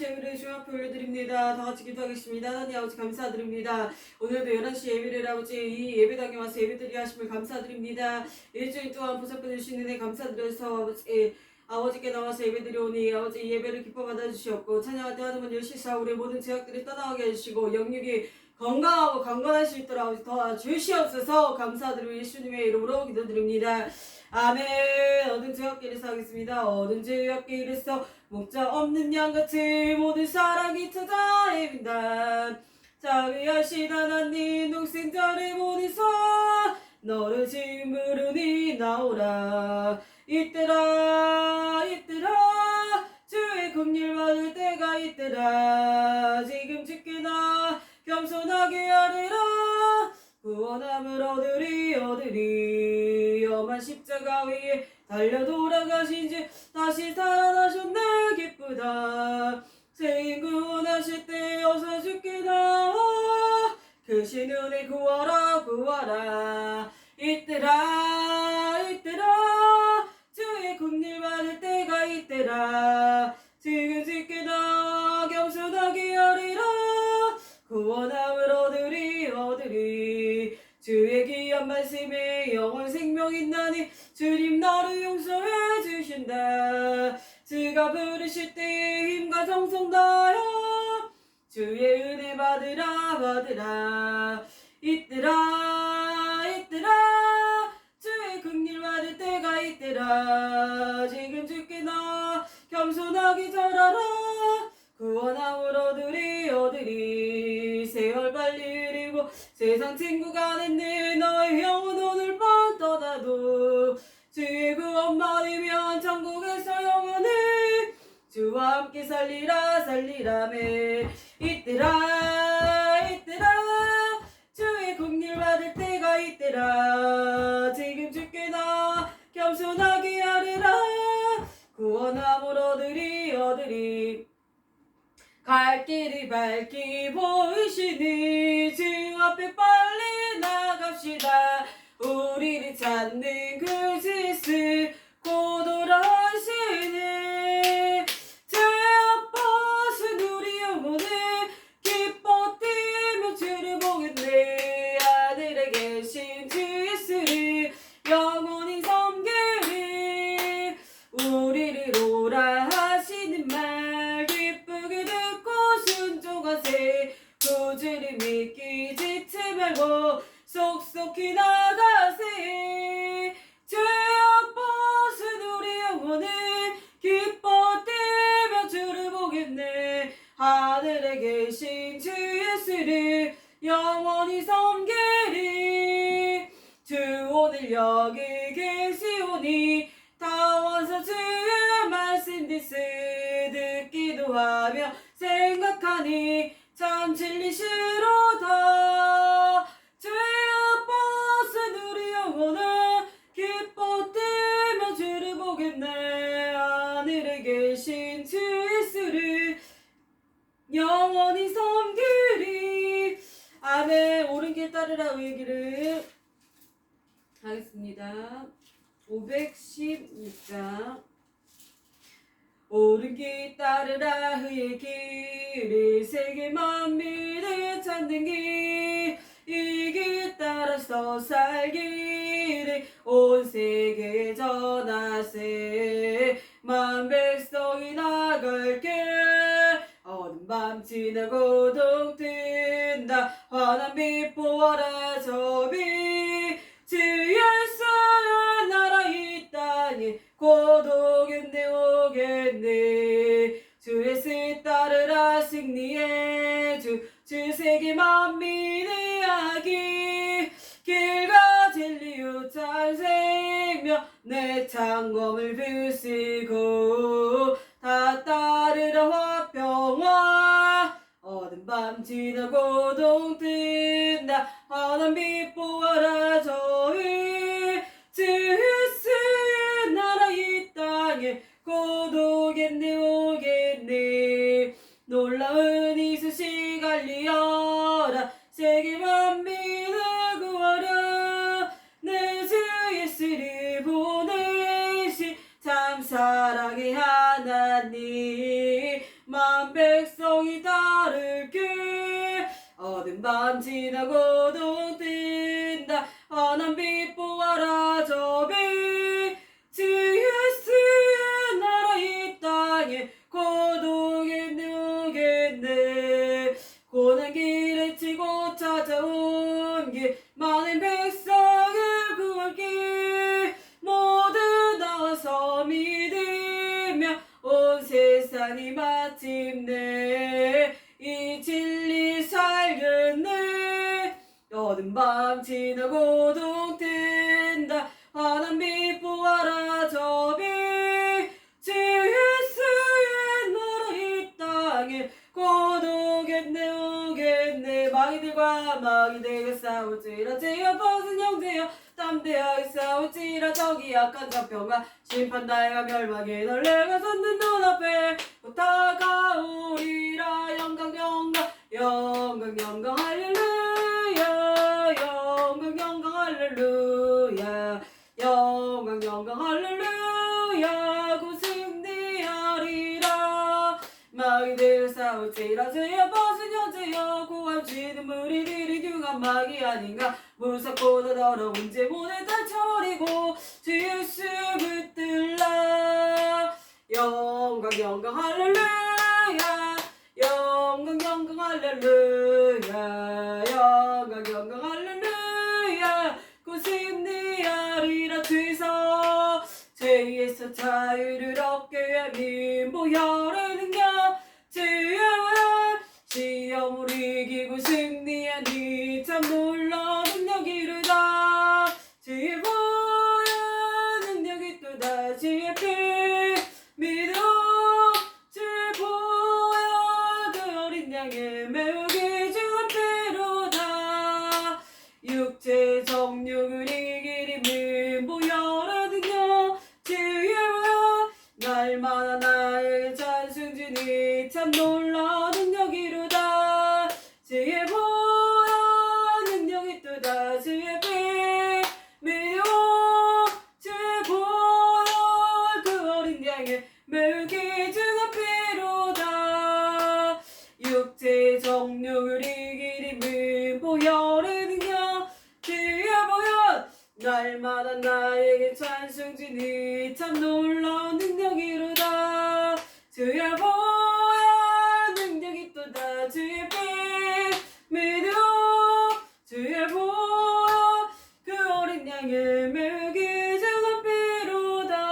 11시 예배를 중학교 올려드립니다. 다 같이 기도하겠습니다. 하나님 아버지 감사드립니다. 오늘도 11시 예배를 아버지 이 예배당에 와서 예배드리 하심을 감사드립니다. 일주일 동안 보살펴 주시는 애 감사드려서 아버지께 나와서 예배드리오니 아버지 이 예배를 기뻐 받아주시옵고 찬양할 때 하나님 열시사 우리 모든 제약들이 떠나가게 해주시고 영육이 건강하고 강건할 수 있도록 아버지 도와주시옵소서. 감사드리며 예수님의 이름으로 기도드립니다. 아멘. 얻은 죄악길에서 하겠습니다. 얻은 죄악길에서 목자 없는 양같이 모든 사랑이 찾아 헤맨다. 자비하신 하나님 독생자를 보내사 너를 지금 부르니 나오라. 이때라 주의 긍휼 받을 때가 이때라. 지금 죽게나 겸손하게 하리라. 구원함을 얻으리 엄한 십자가 위에 달려 돌아가신 주 다시 살아나셨네 기쁘다. 죄인 구원하실 때 어서 죽게 나와 크신 은혜 구하라. 이때라 주의 긍휼 받을 때가 이때라. 지금 죽게 나와 겸손하게 하리라. 구원함을 얻으리 주의 귀한 말씀에 영원 생명 있나니 주님 나를 용서해 주신다. 주가 부르실 때에 힘과 정성 다하여 주의 은혜 받으라. 이때라 주의 긍휼 받을 때가 이때라. 지금 죽게 나 겸손하게 자라라. 구원함을 얻으리 세월 빨리 흐르고 세상 친구가 됐네. 너의 영혼 오늘 밤 떠나도 주의 구원 받으면 천국에서 영원히 주와 함께 살리라매. 이때라 주의 긍휼 받을 때가 이때라. 지금 죽게 나 겸손하게 하리라. 구원함을 얻으리 갈 길이 밝게 보이시니 주 앞에 빨리 나갑시다. 우리를 찾는 그 짓을 곧 돌아오시네. 제 아파서 우리 영혼을 기뻐 뛰며 주를 보겠네. 하늘에 계신 주 예수를 영원히 섬기리. 우리를 오라 하시는 말 기쁘게 듣고 순종하세. 구주를 믿기 지치 말고 속속히 나가세. 죄 아파서 우리 영혼을 기뻐 뛰며 주를 보겠네. 하늘에 계신 주 예수를 영원히 섬기리. 주 오늘 여기 계시오니 다 와서 주의 말씀 듣기도 하며 생각하니 참 진리시로다. 죄 아파서 우리 영혼은 기뻐 뛰며 주를 보겠네. 하늘에 계신 주 예수를 영원히 섬기리. 아멘. 옳은 길 따르라 의의 길을 하겠습니다. 516장 옳은 길 따르라 의의 길을 세계 만민을 찾는 길. 이 길 따라서 살기를 온 세계에 전하세. 만 백성이 나갈 길 어두운 밤 지나고 동튼다. 환한 빛 보아라 저 빛. 주 예수의 나라 이 땅에 곧 오겠네. 주의 뜻 따르라 승리의 주 세계 만민의 이야기. 길과 진리요 참 생명 내 창검을 부수고 다 따르라 화평화. 어두운 밤 지나고 동튼다. 환한 빛 보아라 저희. 주 예수의 나라 이 땅에 곧 오겠네. 놀라운 이 소식 알리어라. 세계 만민을 구하라. 내 주 예수를 보내신 참 사랑의 하나님. 만 백 밤 지나고도 뜬다 환한 빛 보아라 저비 주 예수의 나라 이 땅에 고독에 누겠네 고난 길에 치고 찾아온 길 많은 백성을 구할 길 모두 나와서 믿으며 온 세상이 마침내 이 진리 살겠네 어두운 밤 지나고도 뜬다 환한 빛 보아라 저비 주 예수의 나라 이 땅에 고독했네 오겠네 마귀들과 마귀들과 싸우지라 제여 벗은 형제여 담대하게 싸우지라 적이 약한 자평과 심판날과 멸망의 날 내가 섰는 눈앞에 곧 다가오리라 영광 영광 영광 영광 할렐루야 영광 영광 할렐루야 영광 영광 할렐루야 곧 승리하리라 마귀들 싸우지라 제여 벗은 형제여 구함지는 무리들이 흉한 마귀 아닌가 무섭고도 더러운 제문을 떨쳐버리고 주 예수 붙들라 영광 영광 할렐루야 영광 영광 할렐루야 영광 영광 할렐루야 곧 승리하리라 주에서 죄에서 자유를 얻게 위한 민보혈의 능력 주의 시험을 이기고 승리하니 참 놀라운 능력이르다 주의 보혈 능력이 또다 주의 피 믿어 주의 보혈 그 어린 양의 매우 귀중한 피로다 육체 정욕을 이기리 민보혈의 능력 주의 보혈 날마다 나에게 찬송 주니 참 놀라운 능력이로다 주의 보혈 능력이 또다 주의 피 믿어 주의 보혈 그 어린 양의 매우 귀중한 피로다 육체 정욕을 이기리 민보혈의 능력 주의 보혈 날마다 나에게 찬송 주니 참 놀라운 능력이로다 주의 보혈 능력이 또다 주의 피 믿어 주의 보혈 그 어린 양의 매우 귀중한 피로다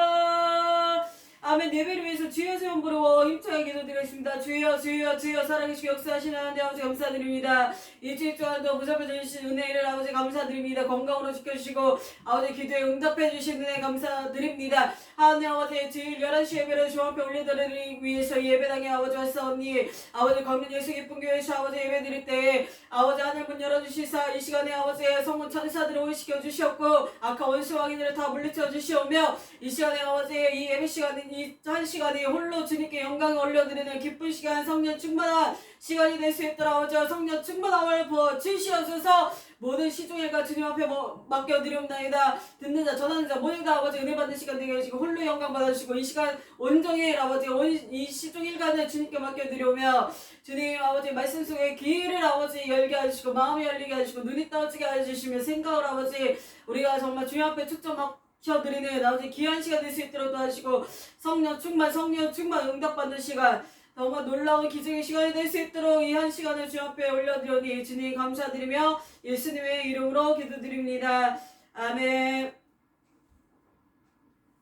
아멘 예배를 위해서 주여 수용 부르고 힘차게 기도드리겠습니다 주여 주여 주여 살아계시고 역사하시는 하나님 아버지 감사드립니다 일주일 동안도 보살펴 주신 은혜를 아버지 감사드립니다 건강으로 지켜주시고 아버지 기도에 응답해 주신 은혜 감사드립니다 하나님 아버지 주일 11시 예배를 주 앞에 올려드리기 위해서 예배당에 아버지 왔사옵니 아버지 광명 예수 기쁜 교회에서 아버지 예배드릴 때 아버지 하늘 문 열어주시사 이 시간에 아버지 성문 천사들을 오시켜 주시옵고 악한 원수 왕인들을 다 물리쳐 주시오며 이 시간에 아버지 이 예배 시간에 이 한 시간이 홀로 주님께 영광을 올려드리는 기쁜 시간 성령 충만한 시간이 될 수 있도록 아버지 성령 충만함을 부어 주시옵소서 모든 시종일과 주님 앞에 맡겨드리옵나이다 듣는 자 전하는 자 모든 다 아버지 은혜 받는 시간 되게 해주시고 홀로 영광 받아주시고 이 시간 온종일 아버지 이 시종일간을 주님께 맡겨드리오며 주님 아버지 말씀 속에 귀를 아버지 열게 해주시고 마음이 열리게 해주시고 눈이 떠지게 해주시며 생각을 아버지 우리가 정말 주님 앞에 축적하셔드리는 아버지 귀한 시간 될 수 있도록 도와주시고 성령 충만 응답받는 시간 정말 놀라운 기적의 시간이 될 수 있도록 이 한 시간을 주 앞에 올려드리오니 주님 감사드리며 예수님의 이름으로 기도드립니다. 아멘.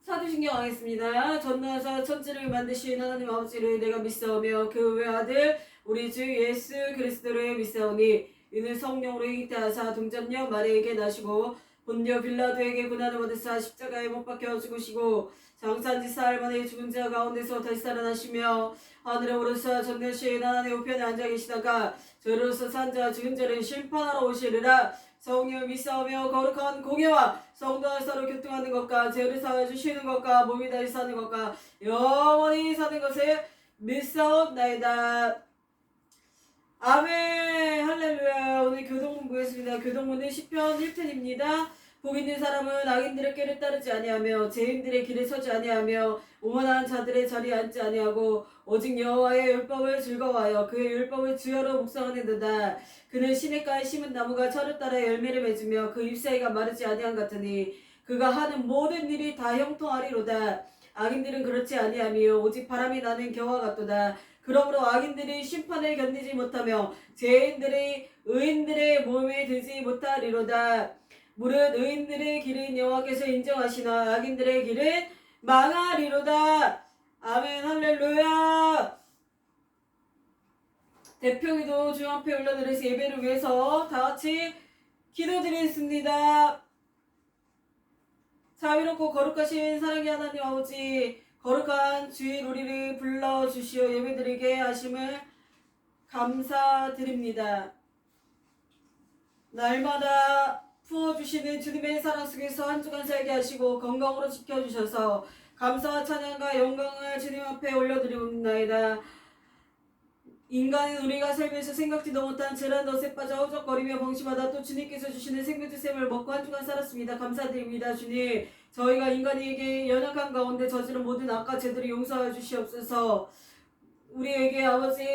사도신경 하겠습니다. 전능하사 천지를 만드신 하나님 아버지를 내가 믿사오며 그 외아들 우리 주 예수 그리스도를 믿사오니 이는 성령으로 잉태하사 동정녀 마리에게 나시고 본디오 빌라도에게 고난을 받으사 십자가에 못 박혀 죽으시고 장사한 지 사흘 만에 죽은 자 가운데서 다시 살아나시며 하늘에 오르사 전능하신 하나님의 우편에 앉아 계시다가 저로서 산 자 죽은 자를 심판하러 오시리라. 성령을 믿사오며 거룩한 공예와 성도와 서로 교통하는 것과 죄를 사하여 주시는 것과 몸이 다시 사는 것과 영원히 사는 것을 믿사옵나이다. 아멘. 할렐루야. 오늘 교동문 보겠습니다. 교동문은 시편 1편입니다. 복 있는 사람은 악인들의 꾀를 따르지 아니하며 죄인들의 길에 서지 아니하며 오만한 자들의 자리에 앉지 아니하고 오직 여호와의 율법을 즐거워하여 그의 율법을 주야로 묵상하는도다. 그는 시냇가에 심은 나무가 철을 따라 열매를 맺으며 그 잎사귀가 마르지 아니한 같으니 그가 하는 모든 일이 다 형통하리로다. 악인들은 그렇지 아니하며 오직 바람이 나는 겨와 같도다. 그러므로 악인들이 심판을 견디지 못하며 죄인들이 의인들의 몸에 들지 못하리로다. 무릇 의인들의 길은 여호와께서 인정하시나 악인들의 길은 망하리로다. 아멘. 할렐루야. 대표기도 주 앞에 올려드려서 예배를 위해서 다같이 기도드리겠습니다. 자비롭고 거룩하신 사랑의 하나님 아버지, 거룩한 주일 우리를 불러주시어 예배드리게 하심을 감사드립니다. 날마다 부어주시는 주님의 사랑 속에서 한 주간 살게 하시고 건강으로 지켜주셔서 감사와 찬양과 영광을 주님 앞에 올려드리옵나이다. 인간은 우리가 살면서 생각지도 못한 재난 덫에 빠져 허적거리며 방심하다 또 주님께서 주시는 생명주샘을 먹고 한 주간 살았습니다. 감사드립니다. 주님, 저희가 인간에게 연약한 가운데 저지른 모든 악과 죄들을 용서하여 주시옵소서. 우리에게 아버지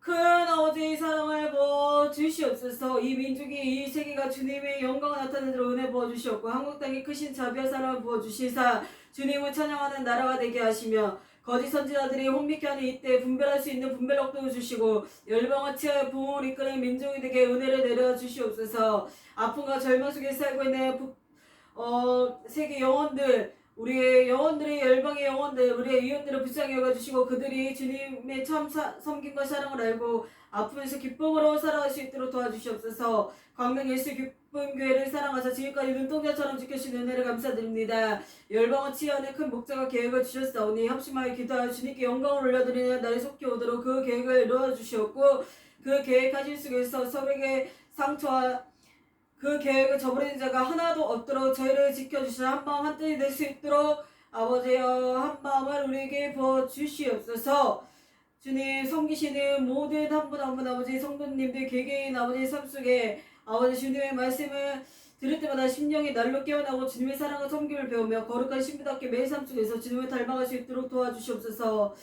큰 아버지의 사랑을 부어 주시옵소서. 이 민족이 이 세계가 주님의 영광을 나타내는 대로 은혜 부어 주시옵고 한국 땅에 크신 자비와 사랑을 부어 주시사 주님을 찬양하는 나라가 되게 하시며 거짓 선지자들이 혼미케 하는 이때 분별할 수 있는 분별력도 주시고 열방을 치하여 부흥을 이끄는 민족이 되게 은혜를 내려 주시옵소서. 아픔과 절망 속에 살고 있는 세계 영혼들, 우리의 영혼들의 열방의 영혼들, 우리의 이웃들을 불쌍히 여겨주시고 그들이 주님의 참 섬김과 사랑을 알고 아픔에서 기쁨으로 살아갈 수 있도록 도와주시옵소서. 광명 예수 기쁨 교회를 사랑하사 지금까지 눈동자처럼 지켜주신 은혜를 감사드립니다. 열방을 치유하는 큰 목적과 계획을 주셨사오니 합심하여 기도하여 주님께 영광을 올려드리는 날이 속히 오도록 그 계획을 이루어주시옵고 그 계획하신 속에서 서로에게 상처와 그 계획을 저버리는 자가 하나도 없도록 저희를 지켜주시어 한마음 한뜻이 될 수 있도록 아버지여 한마음을 우리에게 부어주시옵소서. 주님, 섬기시는 모든 한 분 한 분 아버지 성도님들 개개인 아버지 삶 속에 아버지 주님의 말씀을 들을 때마다 심령이 날로 깨어나고 주님의 사랑과 섬김을 배우며 거룩한 신부답게 매일 삶 속에서 주님을 닮아갈 수 있도록 도와주시옵소서.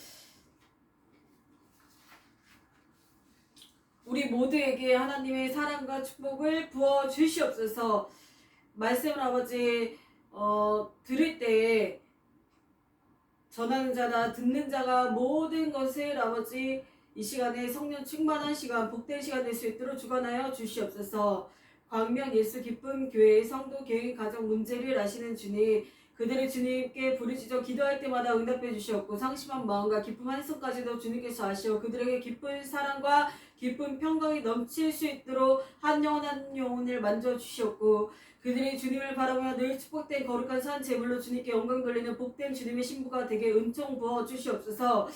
우리 모두에게 하나님의 사랑과 축복을 부어 주시옵소서. 말씀을 아버지 들을 때에 전하는 자나 듣는 자가 모든 것을 아버지 이 시간에 성령 충만한 시간, 복된 시간 될 수 있도록 주관하여 주시옵소서. 광명 예수 기쁨 교회의 성도 개인 가정 문제를 아시는 주님, 그들의 주님께 부르짖어 기도할 때마다 응답해 주시옵고 상심한 마음과 기쁨 한 손까지도 주님께서 아시어 그들에게 기쁜 사랑과 기쁜 평강이 넘칠 수 있도록 한 영혼 한 영혼을 만져 주시옵고 그들이 주님을 바라보며 늘 축복된 거룩한 산 제물로 주님께 영광 돌리는 복된 주님의 신부가 되게 은총 부어 주시옵소서.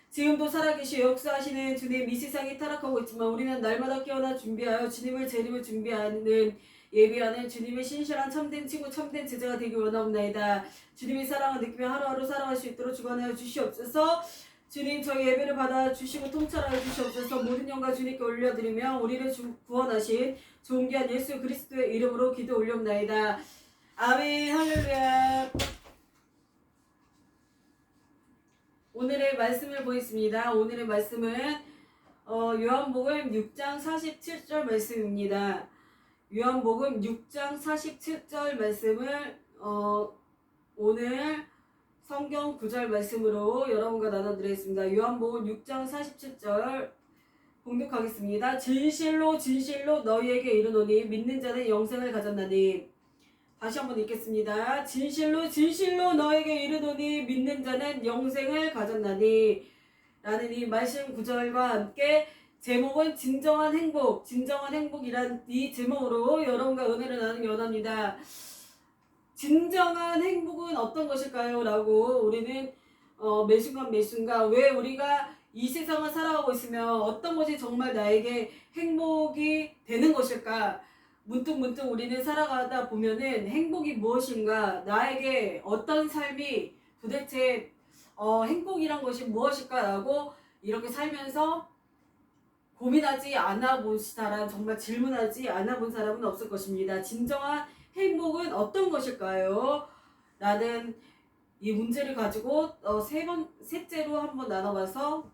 지금도 살아계시 역사하시는 주님, 이 세상이 타락하고 있지만 우리는 날마다 깨어나 준비하여 주님을 재림을 준비하는 예비하는 주님의 신실한 참된 친구 참된 제자가 되길 원하옵나이다. 주님의 사랑을 느끼며 하루하루 살아갈 수 있도록 주관하여 주시옵소서. 주님, 저희 예배를 받아 주시고 통찰하여 주시옵소서. 모든 영광 주님께 올려드리며 우리를 구원하신 존귀한 예수 그리스도의 이름으로 기도 올려옵나이다. 아멘. 할렐루야. 오늘의 말씀을 보겠습니다. 오늘의 말씀은 요한복음 6장 47절 말씀입니다. 요한복음 6장 47절 말씀을 오늘 성경 구절 말씀으로 여러분과 나눠드리겠습니다. 요한복음 6장 47절 봉독하겠습니다. 진실로 진실로 너희에게 이르노니 믿는 자는 영생을 가졌나니. 다시 한번 읽겠습니다. 진실로 진실로 너에게 이르노니 믿는 자는 영생을 가졌나니 라는 이 말씀 구절과 함께 제목은 진정한 행복, 진정한 행복이란 이 제목으로 여러분과 은혜를 나누기 원합니다. 진정한 행복은 어떤 것일까요? 라고 우리는 매순간 매순간 왜 우리가 이 세상을 살아가고 있으면 어떤 것이 정말 나에게 행복이 되는 것일까? 문득 우리는 살아가다 보면은 행복이 무엇인가, 나에게 어떤 삶이 도대체 행복이란 것이 무엇일까라고 이렇게 살면서 고민하지 않아 본 사람, 정말 질문하지 않아 본 사람은 없을 것입니다. 진정한 행복은 어떤 것일까요? 라는 이 문제를 가지고 셋째로 한번 나눠봐서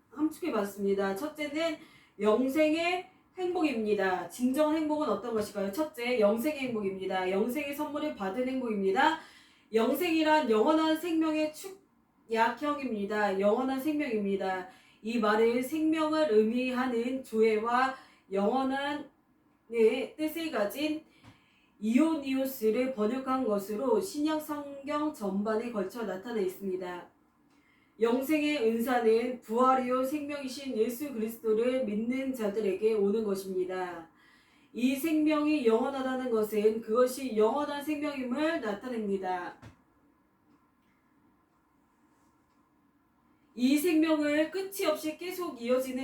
함축해 봤습니다. 첫째는 영생의 행복입니다. 진정한 행복은 어떤 것일까요? 첫째, 영생의 행복입니다. 영생의 선물을 받은 행복입니다. 영생이란 영원한 생명의 축약형입니다. 영원한 생명입니다. 이 말은 생명을 의미하는 조회와 영원한 뜻을 가진 이오니오스를 번역한 것으로 신약 성경 전반에 걸쳐 나타나 있습니다. 영생의 은사는 부활이요 생명이신 예수 그리스도를 믿는 자들에게 오는 것입니다. 이 생명이 영원하다는 것은 그것이 영원한 생명임을 나타냅니다. 이 생명은 끝이 없이 계속 이어지는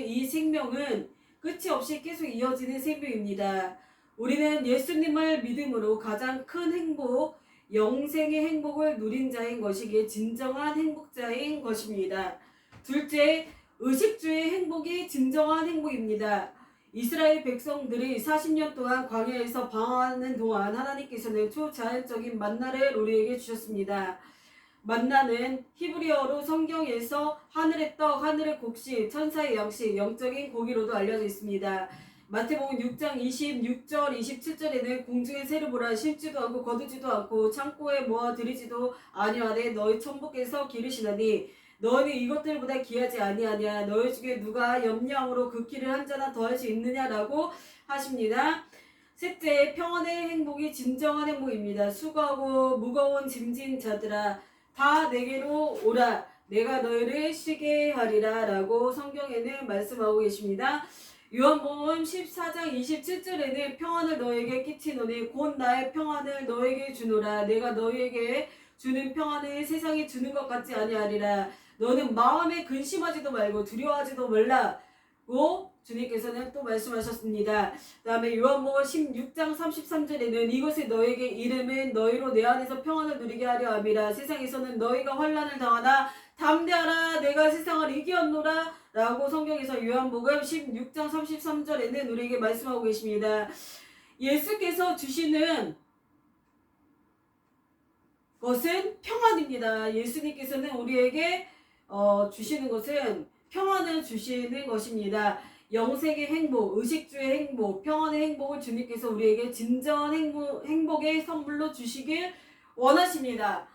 생명입니다. 우리는 예수님을 믿음으로 가장 큰 행복, 영생의 행복을 누린 자인 것이기에 진정한 행복자인 것입니다. 둘째, 의식주의 행복이 진정한 행복입니다. 이스라엘 백성들이 40년 동안 광야에서 방황하는 동안 하나님께서는 초자연적인 만나를 우리에게 주셨습니다. 만나는 히브리어로 성경에서 하늘의 떡, 하늘의 곡식, 천사의 양식, 영적인 고기로도 알려져 있습니다. 마태복음 6장 26절 27절에는 공중의 새를 보라 심지도 않고 거두지도 않고 창고에 모아 들이지도 아니하되 너희 천부께서 기르시나니 너희는 이것들보다 귀하지 아니하냐 너희 중에 누가 염려함으로 그 길을 한 자나 더할 수 있느냐라고 하십니다. 셋째, 평안의 행복이 진정한 행복입니다. 수고하고 무거운 짐진 자들아 다 내게로 오라 내가 너희를 쉬게 하리라 라고 성경에는 말씀하고 계십니다. 요한복음 14장 27절에는 평안을 너에게 끼치노니 곧 나의 평안을 너에게 주노라 내가 너에게 주는 평안을 세상에 주는 것 같지 아니하리라 너는 마음에 근심하지도 말고 두려워하지도 말라고 주님께서는 또 말씀하셨습니다. 그 다음에 요한복음 16장 33절에는 이것을 너에게 이름은 너희로 내 안에서 평안을 누리게 하려 함이라 세상에서는 너희가 환난을 당하나 담대하라 내가 세상을 이기었노라 라고 성경에서 요한복음 16장 33절에는 우리에게 말씀하고 계십니다. 예수께서 주시는 것은 평안입니다. 예수님께서는 우리에게 주시는 것은 평안을 주시는 것입니다. 영생의 행복, 의식주의 행복, 평안의 행복을 주님께서 우리에게 진정한 행복의 선물로 주시길 원하십니다.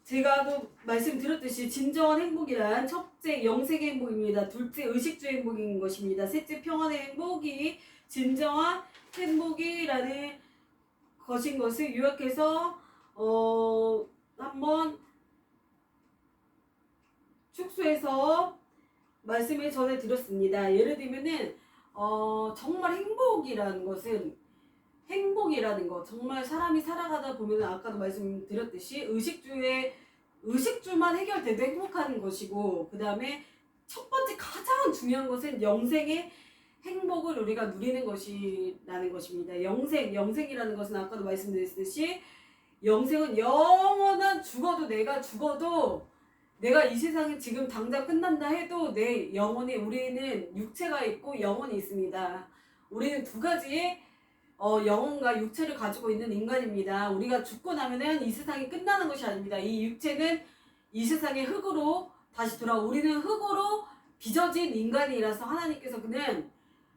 제가 또 말씀드렸듯이 진정한 행복이란 첫째 영생의 행복입니다. 둘째 의식주의 행복인 것입니다. 셋째 평안의 행복이 진정한 행복이라는 것인 것을 요약해서 한번 축소해서 말씀을 전해드렸습니다. 예를 들면은 정말 행복이라는 것 정말 사람이 살아가다 보면 아까도 말씀드렸듯이 의식주만 해결돼도 행복한 것이고 그 다음에 첫 번째 가장 중요한 것은 영생의 행복을 우리가 누리는 것이라는 것입니다. 영생이라는 것은 아까도 말씀드렸듯이 영생은 영원한 내가 이 세상에 지금 당장 끝난다 해도 내 영혼이 우리는 육체가 있고 영혼이 있습니다. 우리는 두 가지의 영혼과 육체를 가지고 있는 인간입니다. 우리가 죽고 나면은 이 세상이 끝나는 것이 아닙니다. 이 육체는 이 세상의 흙으로 다시 우리는 흙으로 빚어진 인간이라서 하나님께서 그는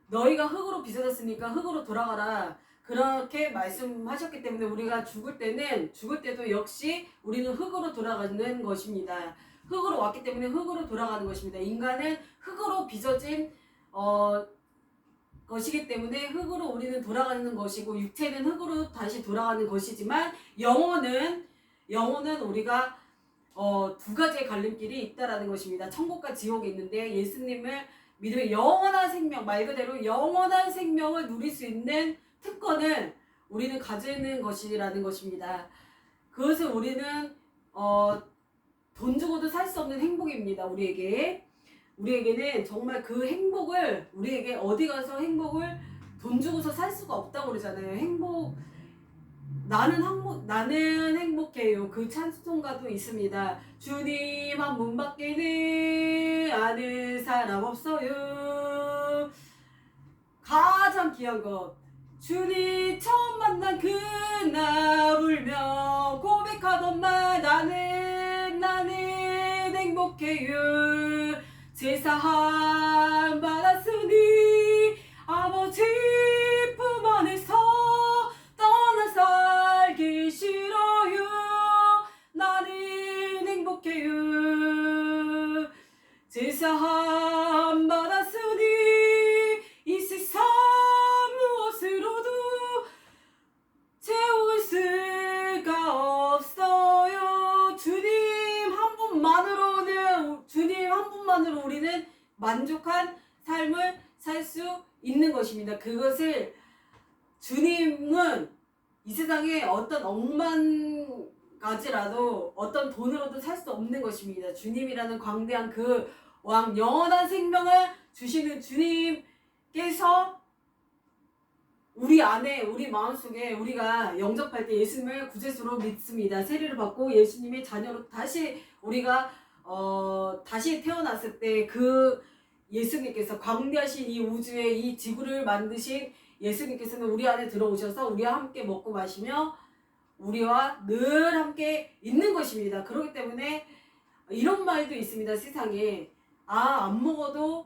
너희가 흙으로 빚어졌으니까 흙으로 돌아가라 그렇게 말씀하셨기 때문에 우리가 죽을 때도 역시 우리는 흙으로 돌아가는 것입니다. 흙으로 왔기 때문에 흙으로 돌아가는 것입니다. 인간은 흙으로 빚어진 것이기 때문에 흙으로 우리는 돌아가는 것이고 육체는 흙으로 다시 돌아가는 것이지만 영혼은 우리가 두 가지의 갈림길이 있다라는 것입니다. 천국과 지옥이 있는데 예수님을 믿으면 영원한 생명, 말 그대로 영원한 생명을 누릴 수 있는 특권을 우리는 가지는 것이라는 것입니다. 그것을 우리는 돈 주고도 살 수 없는 행복입니다. 우리에게는 정말 그 행복을 우리에게 어디 가서 행복을 돈 주고서 살 수가 없다고 그러잖아요. 나는 행복해요. 그 찬송가도 있습니다. 주님 한 문 밖에는 아는 사람 없어요. 가장 귀한 것. 주님 처음 만난 그날 울며 고백하던만 나는 행복해요. 제사함 받았으니 아버지 품 안에서 떠나 살기 싫어요. 나는 행복해요. 제사함 받았으니 이 세상 무엇으로도 채울 수가 없어요. 주님 한 분만으로 우리는 만족한 삶을 살 수 있는 것입니다. 그것을 주님은 이 세상에 어떤 억만 가지라도 어떤 돈으로도 살 수 없는 것입니다. 주님이라는 광대한 그 왕 영원한 생명을 주시는 주님께서 우리 안에 우리 마음속에 우리가 영접할 때 예수님을 구세주로 믿습니다. 세례를 받고 예수님의 자녀로 다시 우리가 다시 태어났을 때 그 예수님께서 광대하신 이 우주에 이 지구를 만드신 예수님께서는 우리 안에 들어오셔서 우리와 함께 먹고 마시며 우리와 늘 함께 있는 것입니다. 그렇기 때문에 이런 말도 있습니다. 세상에 안 먹어도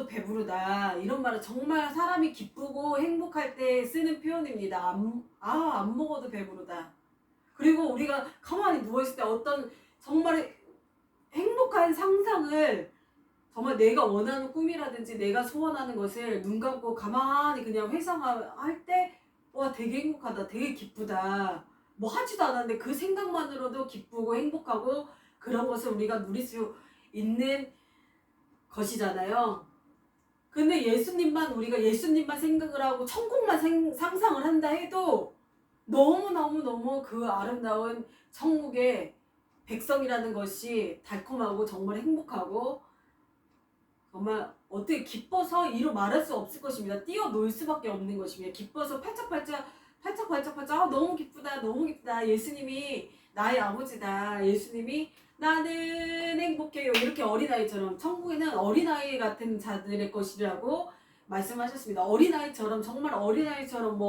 배부르다. 이런 말은 정말 사람이 기쁘고 행복할 때 쓰는 표현입니다. 안 먹어도 배부르다. 그리고 우리가 가만히 누워있을 때 어떤 정말 행복한 상상을 정말 내가 원하는 꿈이라든지 내가 소원하는 것을 눈 감고 가만히 그냥 회상할 때 와 되게 행복하다. 되게 기쁘다. 뭐 하지도 않았는데 그 생각만으로도 기쁘고 행복하고 그런 것을 우리가 누릴 수 있는 것이잖아요. 근데 우리가 예수님만 생각을 하고 천국만 상상을 한다 해도 너무 그 아름다운 천국의 백성이라는 것이 달콤하고 정말 행복하고 정말 어떻게 기뻐서 이루 말할 수 없을 것입니다. 뛰어놀 수밖에 없는 것입니다. 기뻐서 팔짝팔짝 너무 기쁘다. 예수님이 나의 아버지다. 예수님이 나는 행복해요. 이렇게 어린아이처럼 천국에는 어린아이 같은 자들의 것이라고 말씀하셨습니다. 어린아이처럼 정말 어린아이처럼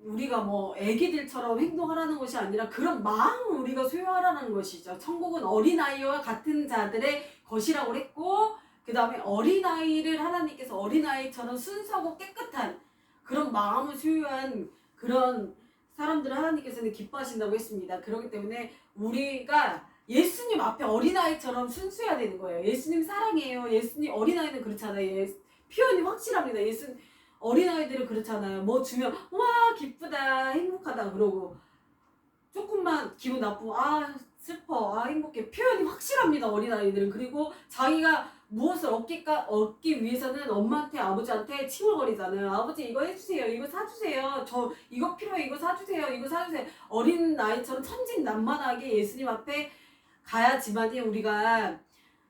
우리가 애기들처럼 행동하라는 것이 아니라 그런 마음을 우리가 소유하라는 것이죠. 천국은 어린아이와 같은 자들의 것이라고 했고 그 다음에 어린아이를 하나님께서 어린아이처럼 순수하고 깨끗한 그런 마음을 소유한 그런 사람들을 하나님께서는 기뻐하신다고 했습니다. 그렇기 때문에 우리가 예수님 앞에 어린아이처럼 순수해야 되는 거예요. 예수님 사랑해요. 예수님 어린아이는 그렇잖아요. 표현이 확실합니다. 어린아이들은 그렇잖아요. 뭐 주면 와 기쁘다 행복하다 그러고 조금만 기분 나쁘고 슬퍼 행복해 행복해. 표현이 확실합니다. 어린아이들은. 그리고 자기가 무엇을 얻기 위해서는 엄마한테 아버지한테 칭얼거리잖아요. 아버지 이거 해주세요. 이거 사주세요. 저 이거 필요해. 이거 사주세요. 이거 사주세요. 어린아이처럼 천진난만하게 예수님 앞에 가야지만이 우리가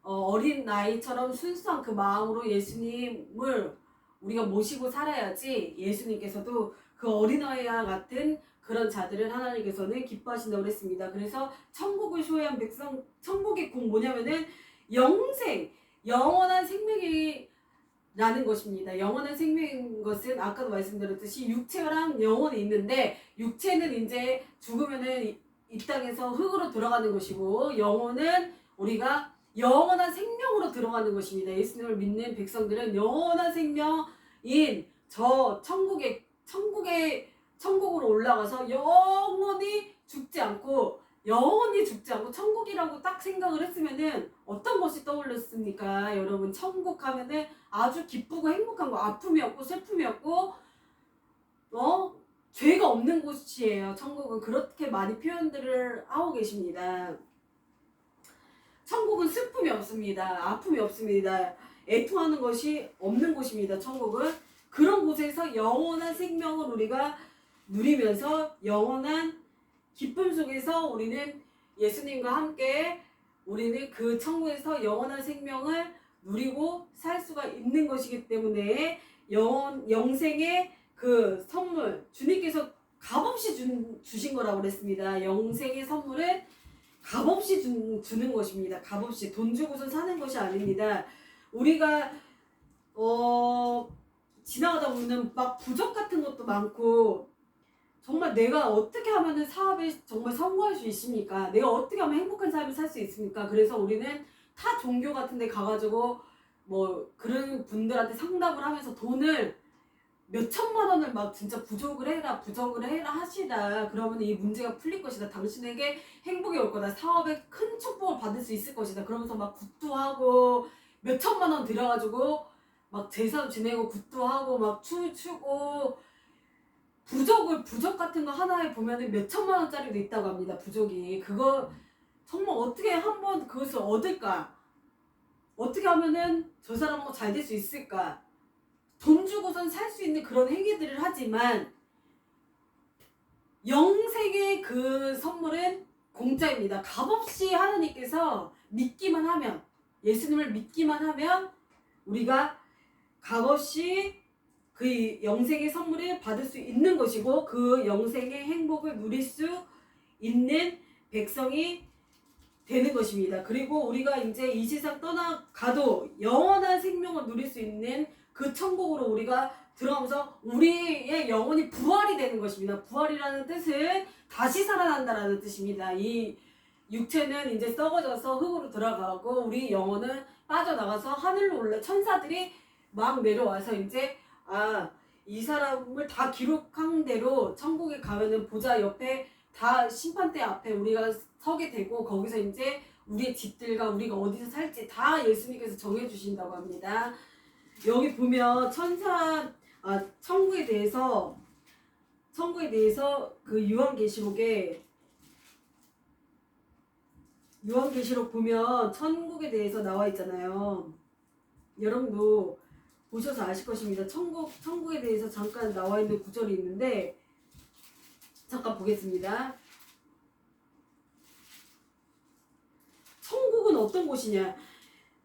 어린아이처럼 순수한 그 마음으로 예수님을 우리가 모시고 살아야지 예수님께서도 그 어린아이와 같은 그런 자들을 하나님께서는 기뻐하신다고 그랬습니다. 그래서 천국을 소유한 백성, 천국의 공 뭐냐면은 영원한 생명이라는 것입니다. 영원한 생명인 것은 아까도 말씀드렸듯이 육체랑 영혼이 있는데 육체는 이제 죽으면은 이 땅에서 흙으로 들어가는 것이고 영혼은 우리가 영원한 생명으로 들어가는 것입니다. 예수님을 믿는 백성들은 영원한 생명인 저 천국으로 올라가서 영원히 죽지 않고 천국이라고 딱 생각을 했으면은 어떤 것이 떠올랐습니까? 여러분 천국 하면은 아주 기쁘고 행복한 거 아픔이 없고 슬픔이 없고 죄가 없는 곳이에요. 천국은 그렇게 많이 표현들을 하고 계십니다. 천국은 슬픔이 없습니다. 아픔이 없습니다. 애통하는 것이 없는 곳입니다. 천국은 그런 곳에서 영원한 생명을 우리가 누리면서 영원한 기쁨 속에서 우리는 예수님과 함께 우리는 그 천국에서 영원한 생명을 누리고 살 수가 있는 것이기 때문에 영생의 그 선물 주님께서 값없이 주신 거라고 그랬습니다. 영생의 선물은 값없이 주는 것입니다. 값없이 돈 주고서 사는 것이 아닙니다. 우리가 지나가다 보면 막 부족 같은 것도 많고, 정말 내가 어떻게 하면은 사업에 정말 성공할 수 있습니까? 내가 어떻게 하면 행복한 삶을 살 수 있습니까? 그래서 우리는 타 종교 같은 데 가가지고 뭐 그런 분들한테 상담을 하면서 돈을 몇 천만 원을 막 진짜 부족을 해라 하시다. 그러면 이 문제가 풀릴 것이다. 당신에게 행복이 올 거다. 사업에 큰 축복을 받을 수 있을 것이다. 그러면서 막 굿도 하고 몇 천만 원 들여가지고 막 제사 지내고 굿도 하고 막 춤 추고, 부적 같은 거 하나에 보면은 몇 천만 원짜리도 있다고 합니다. 부적이. 그거 정말 어떻게 한번 그것을 얻을까? 어떻게 하면은 저 사람하고 잘 될 수 있을까? 돈 주고선 살 수 있는 그런 행위들을 하지만 영생의 그 선물은 공짜입니다. 값없이 하나님께서 믿기만 하면, 예수님을 믿기만 하면 우리가 값없이 그 영생의 선물을 받을 수 있는 것이고, 그 영생의 행복을 누릴 수 있는 백성이 되는 것입니다. 그리고 우리가 이제 이 세상 떠나가도 영원한 생명을 누릴 수 있는 그 천국으로 우리가 들어가면서 우리의 영혼이 부활이 되는 것입니다. 부활이라는 뜻은 다시 살아난다라는 뜻입니다. 이 육체는 이제 썩어져서 흙으로 들어가고, 우리 영혼은 빠져나가서 하늘로 올라 천사들이 막 내려와서 이제 이 사람을 다 기록한 대로 천국에 가면은 보좌 옆에 다 심판대 앞에 우리가 서게 되고, 거기서 이제 우리의 집들과 우리가 어디서 살지 다 예수님께서 정해주신다고 합니다. 여기 보면 천국에 대해서 그 요한계시록 보면 천국에 대해서 나와 있잖아요. 여러분도 보셔서 아실 것입니다. 천국에 대해서 잠깐 나와 있는 구절이 있는데, 잠깐 보겠습니다. 천국은 어떤 곳이냐?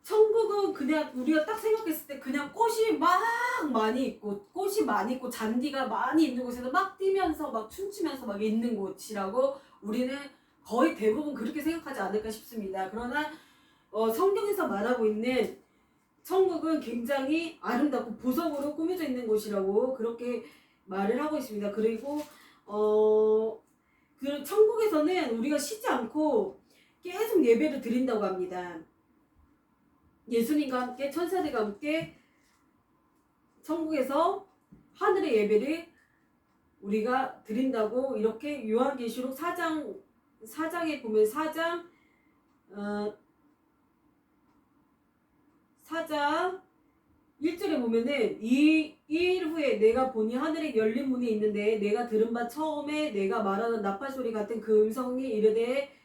천국은 그냥 우리가 딱 생각했을 때 그냥 꽃이 많이 있고 잔디가 많이 있는 곳에서 막 뛰면서 막 춤추면서 막 있는 곳이라고 우리는 거의 대부분 그렇게 생각하지 않을까 싶습니다. 그러나 성경에서 말하고 있는 천국은 굉장히 아름답고 보석으로 꾸며져 있는 곳이라고 그렇게 말을 하고 있습니다. 그리고 그 천국에서는 우리가 쉬지 않고 계속 예배를 드린다고 합니다. 예수님과 함께 천사들과 함께 천국에서 하늘의 예배를 우리가 드린다고, 이렇게 요한계시록 4장에 보면 4장 1절에 보면은 이일 후에 내가 보니 하늘에 열린 문이 있는데, 내가 들은 바 처음에 내가 말하는 나팔 소리 같은 그 음성이 이르되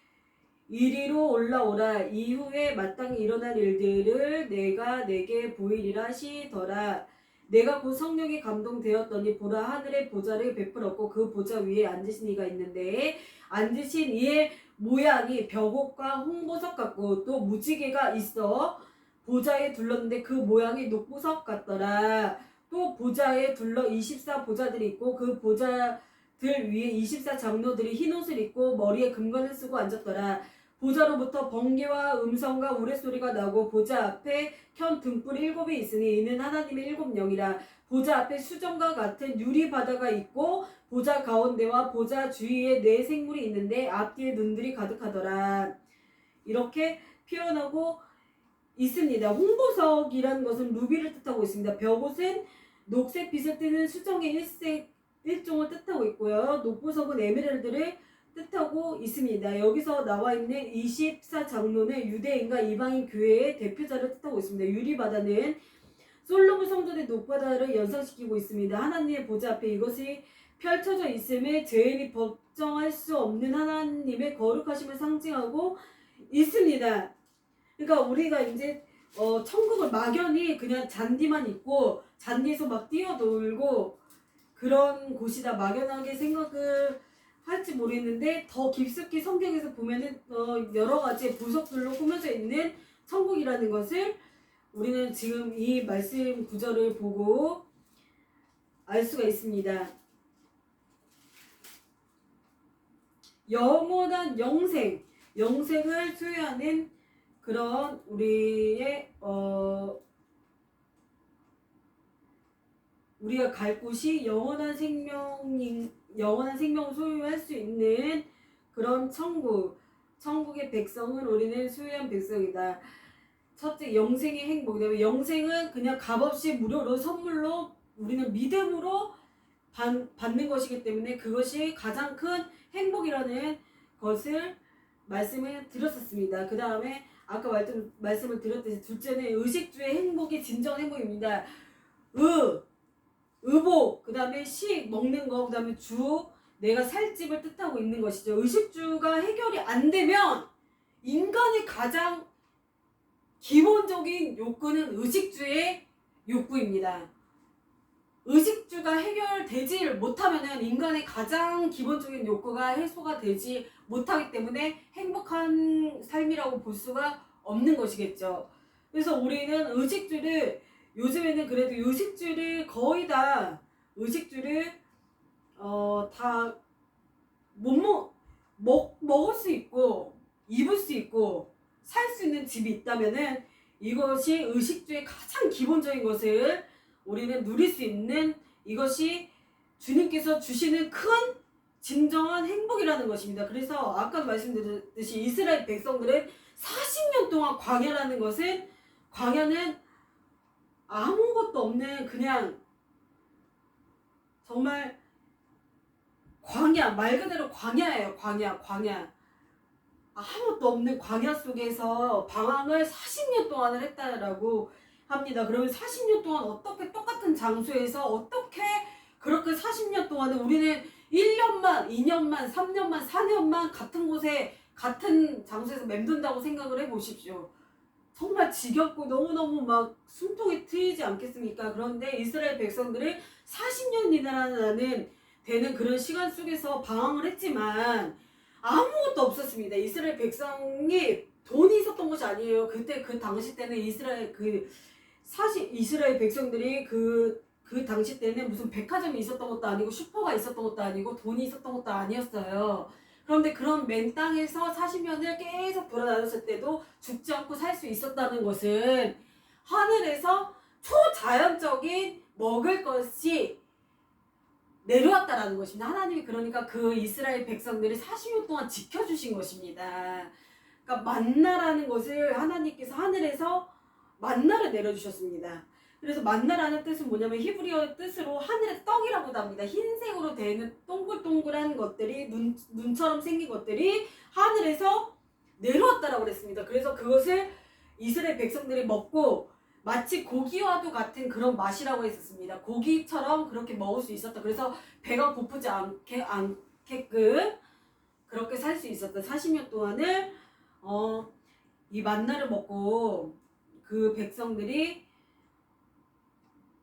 이리로 올라오라. 이후에 마땅히 일어날 일들을 내가 내게 보이리라 하시더라. 내가 곧 성령에 감동되었더니 보라, 하늘의 보좌를 베풀었고 그 보좌 위에 앉으신 이가 있는데, 앉으신 이의 모양이 벽옥과 홍보석 같고 또 무지개가 있어 보좌에 둘렀는데 그 모양이 녹보석 같더라. 또 보좌에 둘러 24 보좌들이 있고 그 보좌들 위에 24 장로들이 흰 옷을 입고 머리에 금관을 쓰고 앉았더라. 보좌로부터 번개와 음성과 우레소리가 나고 보좌 앞에 켠 등불 7이 있으니 이는 하나님의 7영이라. 보좌 앞에 수정과 같은 유리 바다가 있고 보좌 가운데와 보좌 주위에 4 생물이 있는데 앞뒤에 눈들이 가득하더라. 이렇게 표현하고 있습니다. 홍보석이라는 것은 루비를 뜻하고 있습니다. 벽옷은 녹색 빛을 띠는 수정의 일종을 뜻하고 있고요. 녹보석은 에메랄드를 뜻하고 있습니다. 여기서 나와 있는 24 장로는 유대인과 이방인 교회의 대표자를 뜻하고 있습니다. 유리바다는 솔로몬 성전의 녹바다를 연상시키고 있습니다. 하나님의 보좌 앞에 이것이 펼쳐져 있음에 죄인이 법정할 수 없는 하나님의 거룩하심을 상징하고 있습니다. 그러니까 우리가 이제 천국을 막연히 그냥 잔디만 있고 잔디에서 막 뛰어놀고 그런 곳이다 막연하게 생각을 할지 모르겠는데, 더 깊숙이 성경에서 보면은 여러 가지 보석들로 꾸며져 있는 천국이라는 것을 우리는 지금 이 말씀 구절을 보고 알 수가 있습니다. 영원한 영생을 소유하는 그런 우리의 우리가 갈 곳이 영원한 생명을 소유할 수 있는 그런 천국의 백성을 우리는 소유한 백성이다. 첫째, 영생의 행복. 그다음에 영생은 그냥 값없이 무료로 선물로 우리는 믿음으로 받는 것이기 때문에 그것이 가장 큰 행복이라는 것을 말씀을 드렸었습니다. 그 다음에 아까 말씀을 드렸듯이 둘째는 의식주의 행복이 진정한 행복입니다. 의복, 그 다음에 식, 먹는 거, 그 다음에 주, 내가 살 집을 뜻하고 있는 것이죠. 의식주가 해결이 안 되면 인간의 가장 기본적인 욕구는 의식주의 욕구입니다. 의식주가 해결되지 못하면 인간의 가장 기본적인 욕구가 해소가 되지 못하기 때문에 행복한 삶이라고 볼 수가 없는 것이겠죠. 그래서 우리는 의식주를 요즘에는 그래도 의식주를 거의 다 의식주를 다 먹을 수 있고 입을 수 있고 살 수 있는 집이 있다면은 이것이 의식주의 가장 기본적인 것을 우리는 누릴 수 있는 이것이 주님께서 주시는 큰 진정한 행복이라는 것입니다. 그래서 아까 말씀드렸듯이 이스라엘 백성들은 40년 동안 광야는 아무것도 없는 그냥 정말 광야, 말 그대로 광야예요. 광야. 아무것도 없는 광야 속에서 방황을 40년 동안을 했다라고 합니다. 그러면 40년 동안 어떻게 똑같은 장소에서 어떻게 그렇게 40년 동안은 우리는 1년만, 2년만, 3년만, 4년만 같은 곳에 같은 장소에서 맴돈다고 생각을 해보십시오. 정말 지겹고 너무너무 막 숨통이 트이지 않겠습니까? 그런데 이스라엘 백성들은 40년이라는 되는 그런 시간 속에서 방황을 했지만 아무것도 없었습니다. 이스라엘 백성이 돈이 있었던 것이 아니에요. 그때 그 당시 때는 이스라엘 백성들이 그 당시 때는 무슨 백화점이 있었던 것도 아니고 슈퍼가 있었던 것도 아니고 돈이 있었던 것도 아니었어요. 그런데 그런 맨 땅에서 40년을 계속 돌아다녔을 때도 죽지 않고 살 수 있었다는 것은 하늘에서 초자연적인 먹을 것이 내려왔다라는 것입니다. 하나님이 그러니까 그 이스라엘 백성들을 40년 동안 지켜주신 것입니다. 그러니까 만나라는 것을 하나님께서 하늘에서 만나를 내려주셨습니다. 그래서 만나라는 뜻은 뭐냐면 히브리어 뜻으로 하늘의 떡이라고도 합니다. 흰색으로 되는 동글동글한 것들이 눈처럼 생긴 것들이 하늘에서 내려왔다라고 그랬습니다. 그래서 그것을 이스라엘 백성들이 먹고 마치 고기와도 같은 그런 맛이라고 했었습니다. 고기처럼 그렇게 먹을 수 있었다. 그래서 배가 고프지 않게끔 그렇게 살 수 있었다. 40년 동안을 이 만나를 먹고 그 백성들이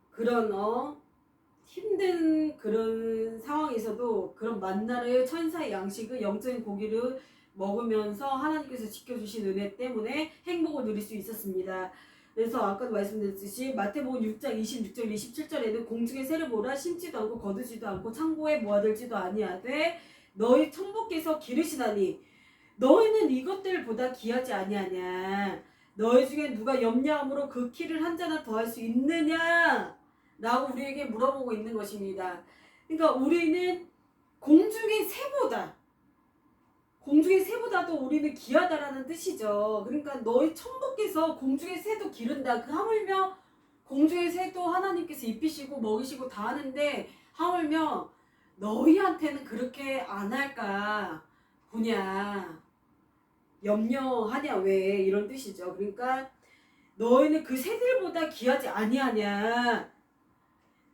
그런 힘든 그런 상황에서도 그런 만나를 천사의 양식을 영적인 고기를 먹으면서 하나님께서 지켜주신 은혜 때문에 행복을 누릴 수 있었습니다. 그래서 아까도 말씀드렸듯이 마태복음 6장 26절 27절에는 공중의 새를 보라 심지도 않고 거두지도 않고 창고에 모아들지도 아니하되 너희 천부께서 기르시나니 너희는 이것들 보다 귀하지 아니하냐. 너희 중에 누가 염려함으로 그 키를 한 자나 더할 수 있느냐 라고 우리에게 물어보고 있는 것입니다. 그러니까 우리는 공중의 새보다도 우리는 귀하다라는 뜻이죠. 그러니까 너희 천부께서 공중의 새도 기른다. 그 하물며 공중의 새도 하나님께서 입히시고 먹이시고 다 하는데 하물며 너희한테는 그렇게 안 할까 보냐, 염려하냐 왜, 이런 뜻이죠. 그러니까 너희는 그 새들보다 귀하지 아니하냐.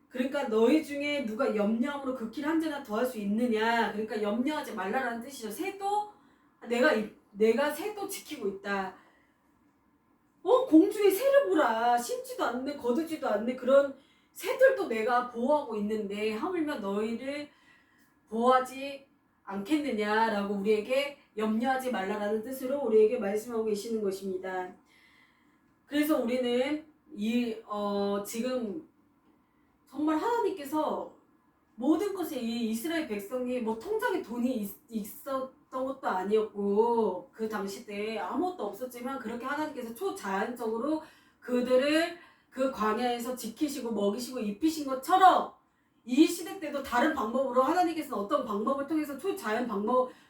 그러니까 너희 중에 누가 염려함으로 그 길 한 자나 더할 수 있느냐. 그러니까 염려하지 말라라는 뜻이죠. 새도 내가 새도 지키고 있다. 공중에 새를 보라. 심지도 않는 거두지도 않는 그런 새들도 내가 보호하고 있는데 하물며 너희를 보호하지 않겠느냐라고 우리에게 염려하지 말라라는 뜻으로 우리에게 말씀하고 계시는 것입니다. 그래서 우리는 지금 정말 하나님께서 모든 것에 이 이스라엘 백성이 뭐 통장에 돈이 있었던 것도 아니었고 그 당시 때 아무것도 없었지만 그렇게 하나님께서 초자연적으로 그들을 그 광야에서 지키시고 먹이시고 입히신 것처럼 이 시대 때도 다른 방법으로 하나님께서는 어떤 방법을 통해서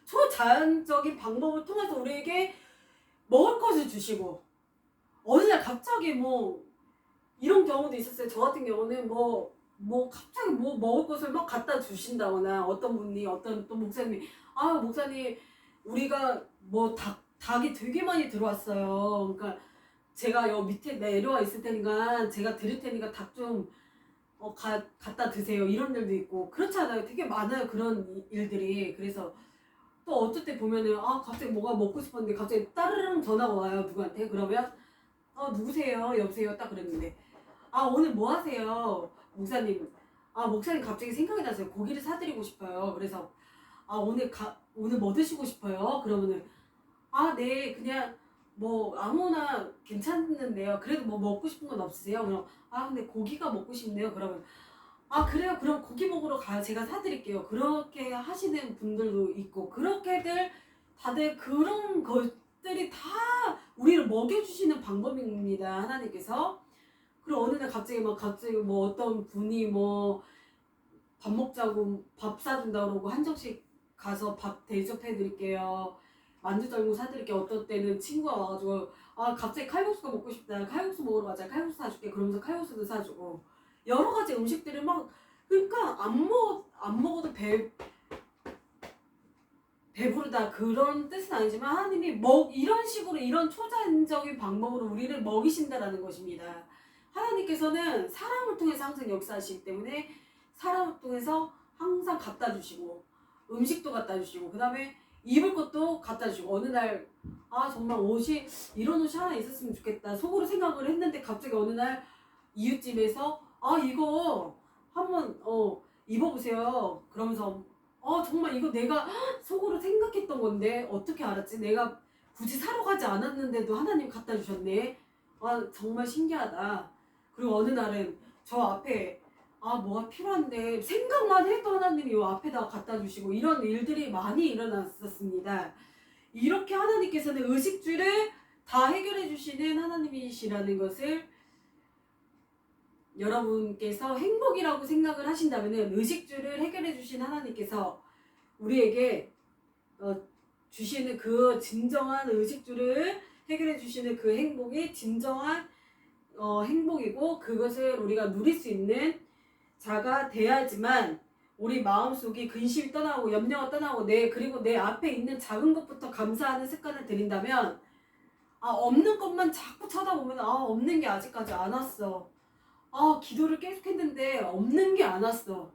초자연적인 방법을 통해서 우리에게 먹을 것을 주시고, 어느 날 갑자기 뭐 이런 경우도 있었어요. 저 같은 경우는 갑자기 뭐 먹을 것을 막 갖다 주신다거나, 어떤 분이, 어떤 또 목사님이, 아 목사님 우리가 뭐 닭이 되게 많이 들어왔어요. 그러니까 제가 여 밑에 내려와 있을 테니까 제가 드릴 테니까 닭 좀 갖다 드세요. 이런 일도 있고 그렇잖아요. 되게 많아요, 그런 일들이. 그래서 또 어떨 때 보면은 갑자기 뭐가 먹고 싶었는데 갑자기 따르릉 전화가 와요, 누구한테. 그러면 누구세요? 여보세요? 딱 그랬는데, 오늘 뭐 하세요? 목사님. 목사님 갑자기 생각이 나서요. 고기를 사드리고 싶어요. 그래서 오늘 뭐 드시고 싶어요? 그러면은 네, 그냥 뭐 아무나 괜찮은데요. 그래도 뭐 먹고 싶은 건 없으세요? 그럼 근데 고기가 먹고 싶네요. 그러면 그래요. 그럼 고기 먹으러 가요. 제가 사드릴게요. 그렇게 하시는 분들도 있고, 그렇게들 다들 그런 것들이 다 우리를 먹여주시는 방법입니다, 하나님께서. 그리고 어느 날 갑자기 뭐 어떤 분이 뭐 밥 먹자고 밥 사준다 그러고, 한정식 가서 밥 대접해 드릴게요. 만두 절구 사드릴게요. 어떤 때는 친구가 와가지고 갑자기 칼국수가 먹고 싶다. 칼국수 먹으러 가자. 칼국수 사줄게. 그러면서 칼국수도 사주고, 여러 가지 음식들을 그러니까 안 먹어도 배부르다 그런 뜻은 아니지만, 하나님이 이런 식으로, 이런 초자연적인 방법으로 우리를 먹이신다라는 것입니다. 하나님께서는 사람을 통해서 항상 역사하시기 때문에 사람을 통해서 항상 갖다 주시고, 음식도 갖다 주시고, 그 다음에 입을 것도 갖다 주시고, 어느 날 정말 이런 옷이 하나 있었으면 좋겠다 속으로 생각을 했는데, 갑자기 어느 날 이웃집에서 이거 한번 입어보세요. 그러면서 정말 이거 내가 속으로 생각했던 건데 어떻게 알았지? 내가 굳이 사러 가지 않았는데도 하나님 갖다 주셨네. 정말 신기하다. 그리고 어느 날은 저 앞에 뭐가 필요한데 생각만 해도 하나님이 요 앞에다가 갖다 주시고, 이런 일들이 많이 일어났었습니다. 이렇게 하나님께서는 의식주를 다 해결해 주시는 하나님이시라는 것을, 여러분께서 행복이라고 생각을 하신다면 의식주를 해결해 주신 하나님께서 우리에게 주시는 그 진정한 의식주를 해결해 주시는 그 행복이 진정한 행복이고, 그것을 우리가 누릴 수 있는 자가 돼야지만 우리 마음속이 근심이 떠나고 염려가 떠나고 그리고 내 앞에 있는 작은 것부터 감사하는 습관을 들인다면, 없는 것만 자꾸 쳐다보면 없는 게 아직까지 안 왔어. 기도를 계속 했는데 없는 게 안 왔어.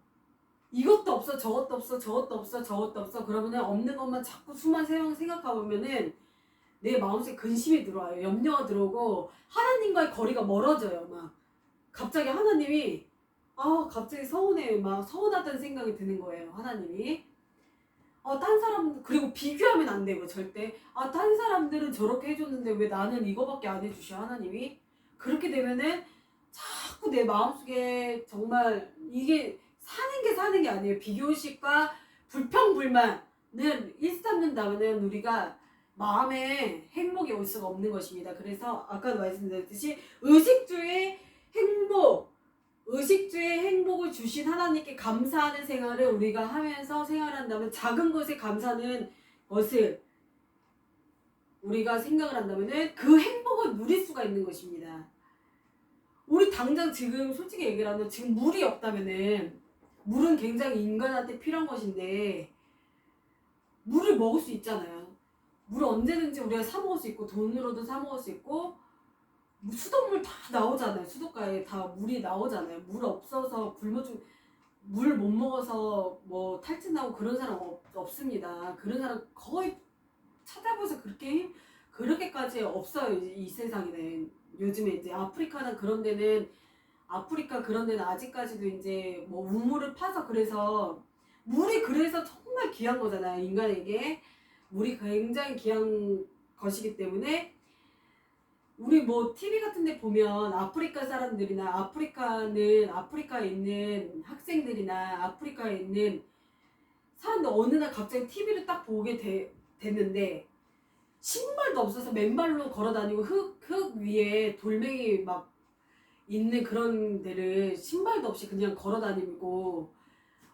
이것도 없어, 저것도 없어, 저것도 없어, 저것도 없어. 그러면은 없는 것만 자꾸 수만 생각하고 보면은 내 마음속에 근심이 들어와요. 염려가 들어오고 하나님과의 거리가 멀어져요. 갑자기 하나님이 갑자기 서운하다는 생각이 드는 거예요. 하나님이 딴 사람, 그리고 비교하면 안 돼요. 절대. 딴 사람들은 저렇게 해줬는데 왜 나는 이거밖에 안 해주셔, 하나님이. 그렇게 되면은 자꾸 내 마음속에 정말 이게 사는 게 아니에요. 비교의식과 불평불만을 일삼는다면 우리가 마음에 행복이 올 수가 없는 것입니다. 그래서 아까도 말씀드렸듯이 의식주의 행복을 주신 하나님께 감사하는 생활을 우리가 하면서 생활한다면, 작은 것에 감사하는 것을 우리가 생각을 한다면 그 행복을 누릴 수가 있는 것입니다. 우리 당장 지금 솔직히 얘기를 하면 지금 물이 없다면은, 물은 굉장히 인간한테 필요한 것인데 물을 먹을 수 있잖아요. 물을 언제든지 우리가 사 먹을 수 있고, 돈으로도 사 먹을 수 있고, 수돗물 다 나오잖아요. 수도가에 다 물이 나오잖아요. 물 없어서 물 못 먹어서 뭐 탈진하고 그런 사람 없습니다. 그런 사람 거의 찾아보서 그렇게까지 없어요. 이 세상에는. 요즘에 이제 아프리카 그런 데는 아직까지도 이제 뭐 우물을 파서, 그래서 물이 그래서 정말 귀한 거잖아요. 인간에게 물이 굉장히 귀한 것이기 때문에, 우리 뭐 TV 같은 데 보면 아프리카 사람들이나 아프리카에 있는 학생들이나 아프리카에 있는 사람들 어느 날 갑자기 TV를 딱 보게 됐는데 신발도 없어서 맨발로 걸어 다니고 흙 위에 돌멩이 있는 그런 데를 신발도 없이 그냥 걸어 다니고,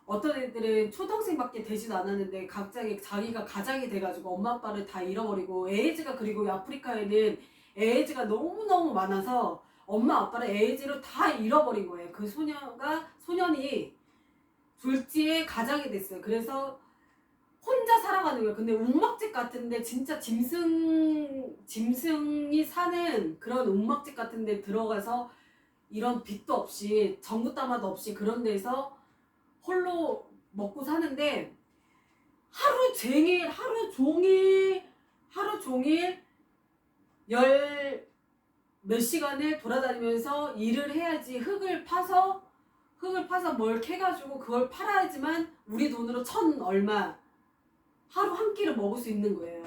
어떤 애들은 초등생밖에 되지도 않았는데 갑자기 자기가 가장이 돼가지고 엄마 아빠를 다 잃어버리고, 에이즈가, 그리고 아프리카에는 에이즈가 너무너무 많아서 엄마 아빠를 에이즈로 다 잃어버린 거예요. 그 소년이 졸지에 가장이 됐어요. 그래서 혼자 살아가는 거예요. 근데 웅막집 같은데, 진짜 짐승이 사는 그런 웅막집 같은데 들어가서 이런 빚도 없이 전구따마도 없이 그런 데서 홀로 먹고 사는데, 하루 종일 열 몇 시간을 돌아다니면서 일을 해야지, 흙을 파서 뭘 캐가지고 그걸 팔아야지만 우리 돈으로 천 얼마 하루 한 끼를 먹을 수 있는 거예요.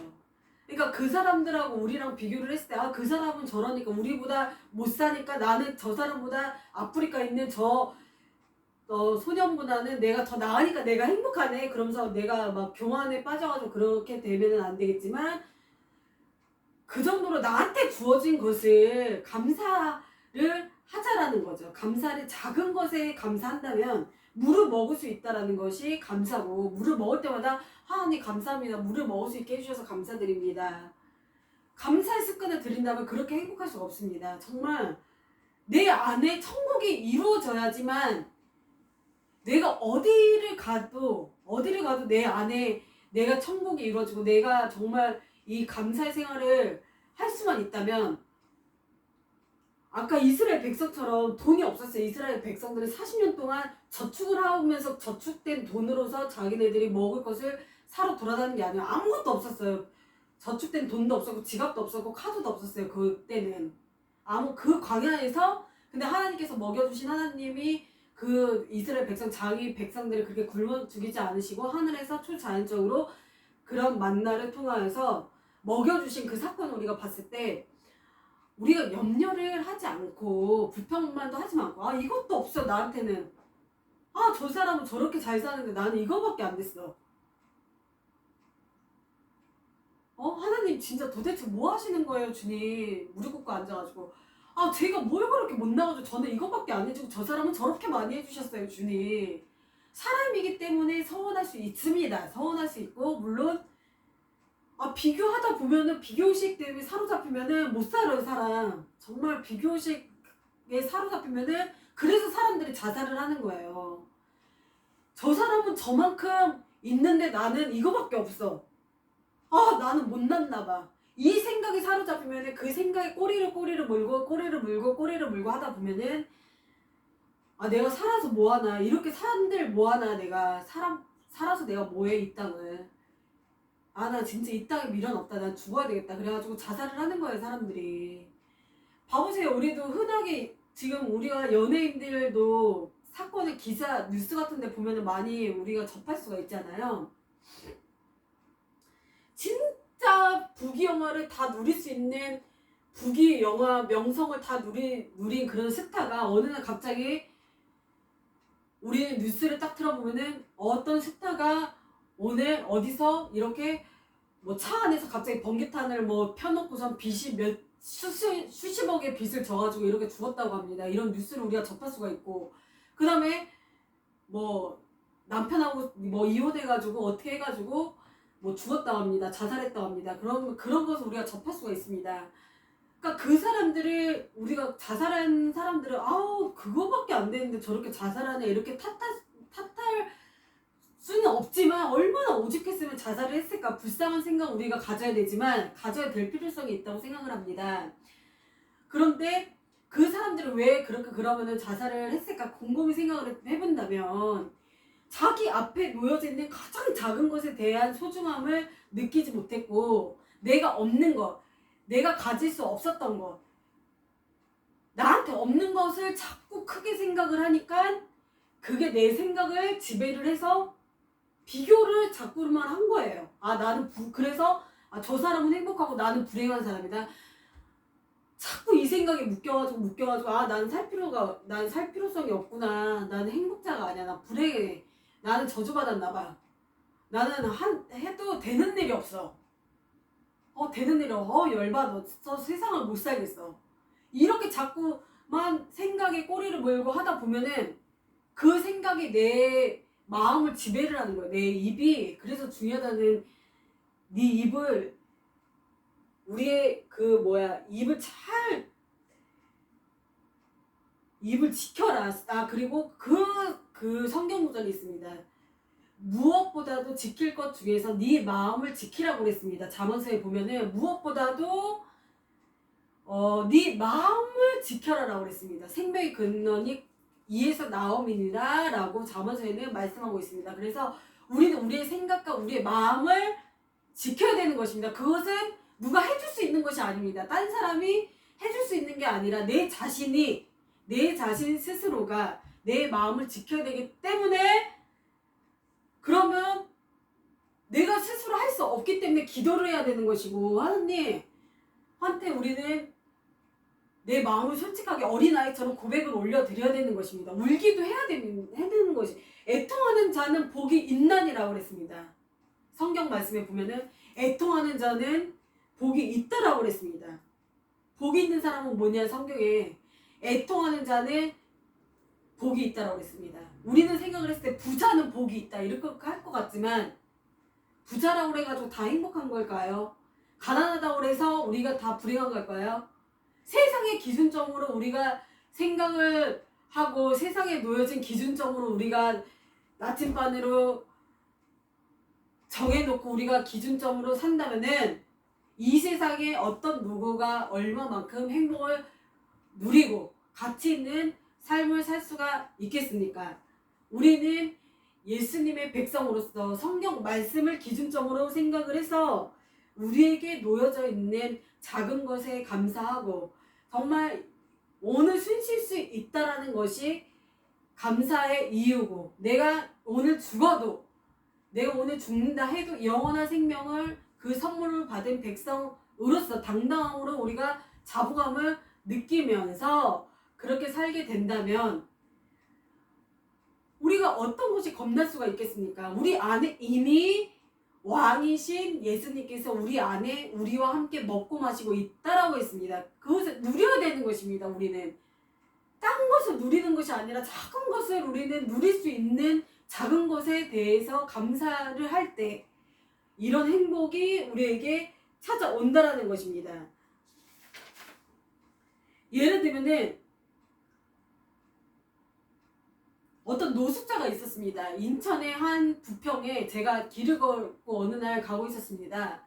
그러니까 그 사람들하고 우리랑 비교를 했을 때, 아, 그 사람은 저러니까 우리보다 못 사니까 나는 저 사람보다 아프리카 있는 소년보다는 내가 더 나으니까 내가 행복하네. 그러면서 내가 막 교만에 빠져가지고 그렇게 되면은 안 되겠지만, 그 정도로 나한테 주어진 것을 감사를 하자라는 거죠. 감사를, 작은 것에 감사한다면 물을 먹을 수 있다라는 것이 감사고, 물을 먹을 때마다 하나님 감사합니다. 물을 먹을 수 있게 해주셔서 감사드립니다. 감사의 습관을 들인다면 그렇게 행복할 수가 없습니다. 정말 내 안에 천국이 이루어져야지만, 내가 어디를 가도 내 안에 내가 천국이 이루어지고 내가 정말 이 감사의 생활을 할 수만 있다면, 아까 이스라엘 백성처럼 돈이 없었어요. 이스라엘 백성들은 40년 동안 저축을 하면서 저축된 돈으로서 자기네들이 먹을 것을 사러 돌아다니는 게 아니라 아무것도 없었어요. 저축된 돈도 없었고 지갑도 없었고 카드도 없었어요. 그때는 그 광야에서, 근데 하나님께서 먹여주신 하나님이 그 이스라엘 백성, 자기 백성들을 그렇게 굶어 죽이지 않으시고 하늘에서 초자연적으로 그런 만나를 통하여서 먹여주신 그 사건을 우리가 봤을 때, 우리가 염려를 하지 않고 불평만도 하지 않고, 아, 이것도 없어 나한테는, 아, 저 사람은 저렇게 잘 사는데 나는 이거밖에 안 됐어. 하나님 진짜 도대체 뭐 하시는 거예요, 주님? 무릎 꿇고 앉아가지고, 아, 제가 뭘 그렇게 못 나가지고 저는 이거밖에 안 해주고 저 사람은 저렇게 많이 해주셨어요, 주님. 사람이기 때문에 서운할 수 있습니다. 서운할 수 있고, 물론 비교하다 보면은, 비교의식 때문에 사로잡히면은 못 살아요, 사람. 정말 비교의식에 사로잡히면은, 그래서 사람들이 자살을 하는 거예요. 저 사람은 저만큼 있는데 나는 이거밖에 없어. 아, 나는 못났나 봐. 이 생각이 사로잡히면은, 그 생각에 꼬리를 물고 하다 보면은, 아, 내가 살아서 뭐하나, 이렇게 사람들 뭐하나, 내가 살아서 내가 뭐해, 이 땅을. 아, 나 진짜 이 땅에 미련 없다, 난 죽어야 되겠다, 그래가지고 자살을 하는 거예요, 사람들이. 봐보세요. 우리도 흔하게 지금 우리가 연예인들도 사건의 기사, 뉴스 같은 데 보면은 많이 우리가 접할 수가 있잖아요. 진짜 부귀영화를 다 누릴 수 있는, 부귀영화 명성을 다 누린 그런 스타가 어느 날 갑자기, 우리는 뉴스를 딱 틀어보면은 어떤 스타가 오늘 어디서 이렇게 뭐 차 안에서 갑자기 번개탄을 뭐 펴놓고선 빚이 수십억의 빚을 져가지고 이렇게 죽었다고 합니다. 이런 뉴스를 우리가 접할 수가 있고, 그 다음에 뭐 남편하고 뭐 이혼해가지고 어떻게 해가지고 뭐 죽었다고 합니다. 자살했다고 합니다. 그런 것을 우리가 접할 수가 있습니다. 그러니까 그 사람들을, 우리가 자살한 사람들을, 아우, 그거밖에 안 되는데 저렇게 자살하네, 이렇게 탓할 수는 없지만, 얼마나 오죽했으면 자살을 했을까. 불쌍한 생각 우리가 가져야 되지만, 가져야 될 필요성이 있다고 생각을 합니다. 그런데 그 사람들은 왜 그렇게 그러면은 자살을 했을까 곰곰이 생각을 해본다면, 자기 앞에 놓여져 있는 가장 작은 것에 대한 소중함을 느끼지 못했고, 내가 없는 것, 내가 가질 수 없었던 것, 나한테 없는 것을 자꾸 크게 생각을 하니까 그게 내 생각을 지배를 해서 비교를 자꾸만 한 거예요. 아, 나는 그래서 저 사람은 행복하고 나는 불행한 사람이다. 자꾸 이 생각에 묶여가지고, 아, 난 살 필요성이 없구나. 나는 행복자가 아니야. 나 불행해. 나는 저주받았나 봐. 나는 해도 되는 일이 없어. 되는 일이 열받아. 저 세상을 못 살겠어. 이렇게 자꾸 생각에 꼬리를 물고 하다 보면은 그 생각이 내 마음을 지배를 하는 거야. 내 입이. 그래서 중요하다는, 네 입을, 우리의 입을 지켜라. 그리고 그 성경 구절이 있습니다. 무엇보다도 지킬 것 중에서 네 마음을 지키라고 그랬습니다. 잠언서에 보면은 무엇보다도 네 마음을 지켜라라고 그랬습니다. 생명의 근원이 이에서 나옴이니라 라고 잠언서에는 말씀하고 있습니다. 그래서 우리는 우리의 생각과 우리의 마음을 지켜야 되는 것입니다. 그것은 누가 해줄 수 있는 것이 아닙니다. 딴 사람이 해줄 수 있는 게 아니라 내 자신 스스로가 내 마음을 지켜야 되기 때문에, 그러면 내가 스스로 할 수 없기 때문에 기도를 해야 되는 것이고, 하나님한테 우리는 내 마음을 솔직하게 어린아이처럼 고백을 올려드려야 되는 것입니다. 울기도 해야 되는 것이. 애통하는 자는 복이 있나니라고 그랬습니다. 성경 말씀에 보면은 애통하는 자는 복이 있다라고 그랬습니다. 복이 있는 사람은 뭐냐, 성경에 애통하는 자는 복이 있다라고 그랬습니다. 우리는 생각을 했을 때 부자는 복이 있다 이렇게 할 것 같지만, 부자라고 그래가지고 다 행복한 걸까요? 가난하다고 해서 우리가 다 불행한 걸까요? 세상의 기준점으로 우리가 생각을 하고 세상에 놓여진 기준점으로 우리가 나침반으로 정해놓고 우리가 기준점으로 산다면은 이 세상에 어떤 누구가 얼마만큼 행복을 누리고 가치 있는 삶을 살 수가 있겠습니까? 우리는 예수님의 백성으로서 성경 말씀을 기준점으로 생각을 해서 우리에게 놓여져 있는 작은 것에 감사하고, 정말 오늘 숨 쉴 수 있다라는 것이 감사의 이유고, 내가 오늘 죽어도, 내가 오늘 죽는다 해도 영원한 생명을 그 선물을 받은 백성으로서 당당함으로 우리가 자부감을 느끼면서 그렇게 살게 된다면 우리가 어떤 것이 겁날 수가 있겠습니까? 우리 안에 이미 왕이신 예수님께서 우리 안에 우리와 함께 먹고 마시고 있다라고 했습니다. 그것을 누려야 되는 것입니다. 우리는 딴 것을 누리는 것이 아니라 작은 것을 우리는 누릴 수 있는 작은 것에 대해서 감사를 할 때 이런 행복이 우리에게 찾아온다라는 것입니다. 예를 들면은 어떤 노숙자가 있었습니다. 인천의 한 부평에 제가 길을 걷고 어느 날 가고 있었습니다.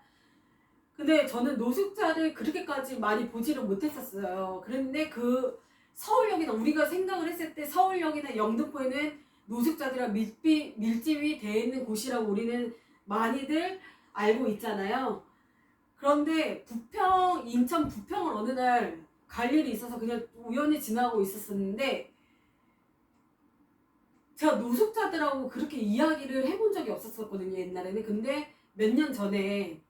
근데 저는 노숙자를 그렇게까지 많이 보지를 못했었어요. 그런데 그 서울역이나, 우리가 생각을 했을 때 서울역이나 영등포에는 노숙자들이랑 밀집이 되어 있는 곳이라고 우리는 많이들 알고 있잖아요. 그런데 인천 부평을 어느 날 갈 일이 있어서 그냥 우연히 지나고 있었는데, 제가 노숙자들하고 그렇게 이야기를 해본 적이 없었거든요, 옛날에는. 근데 몇 년 전에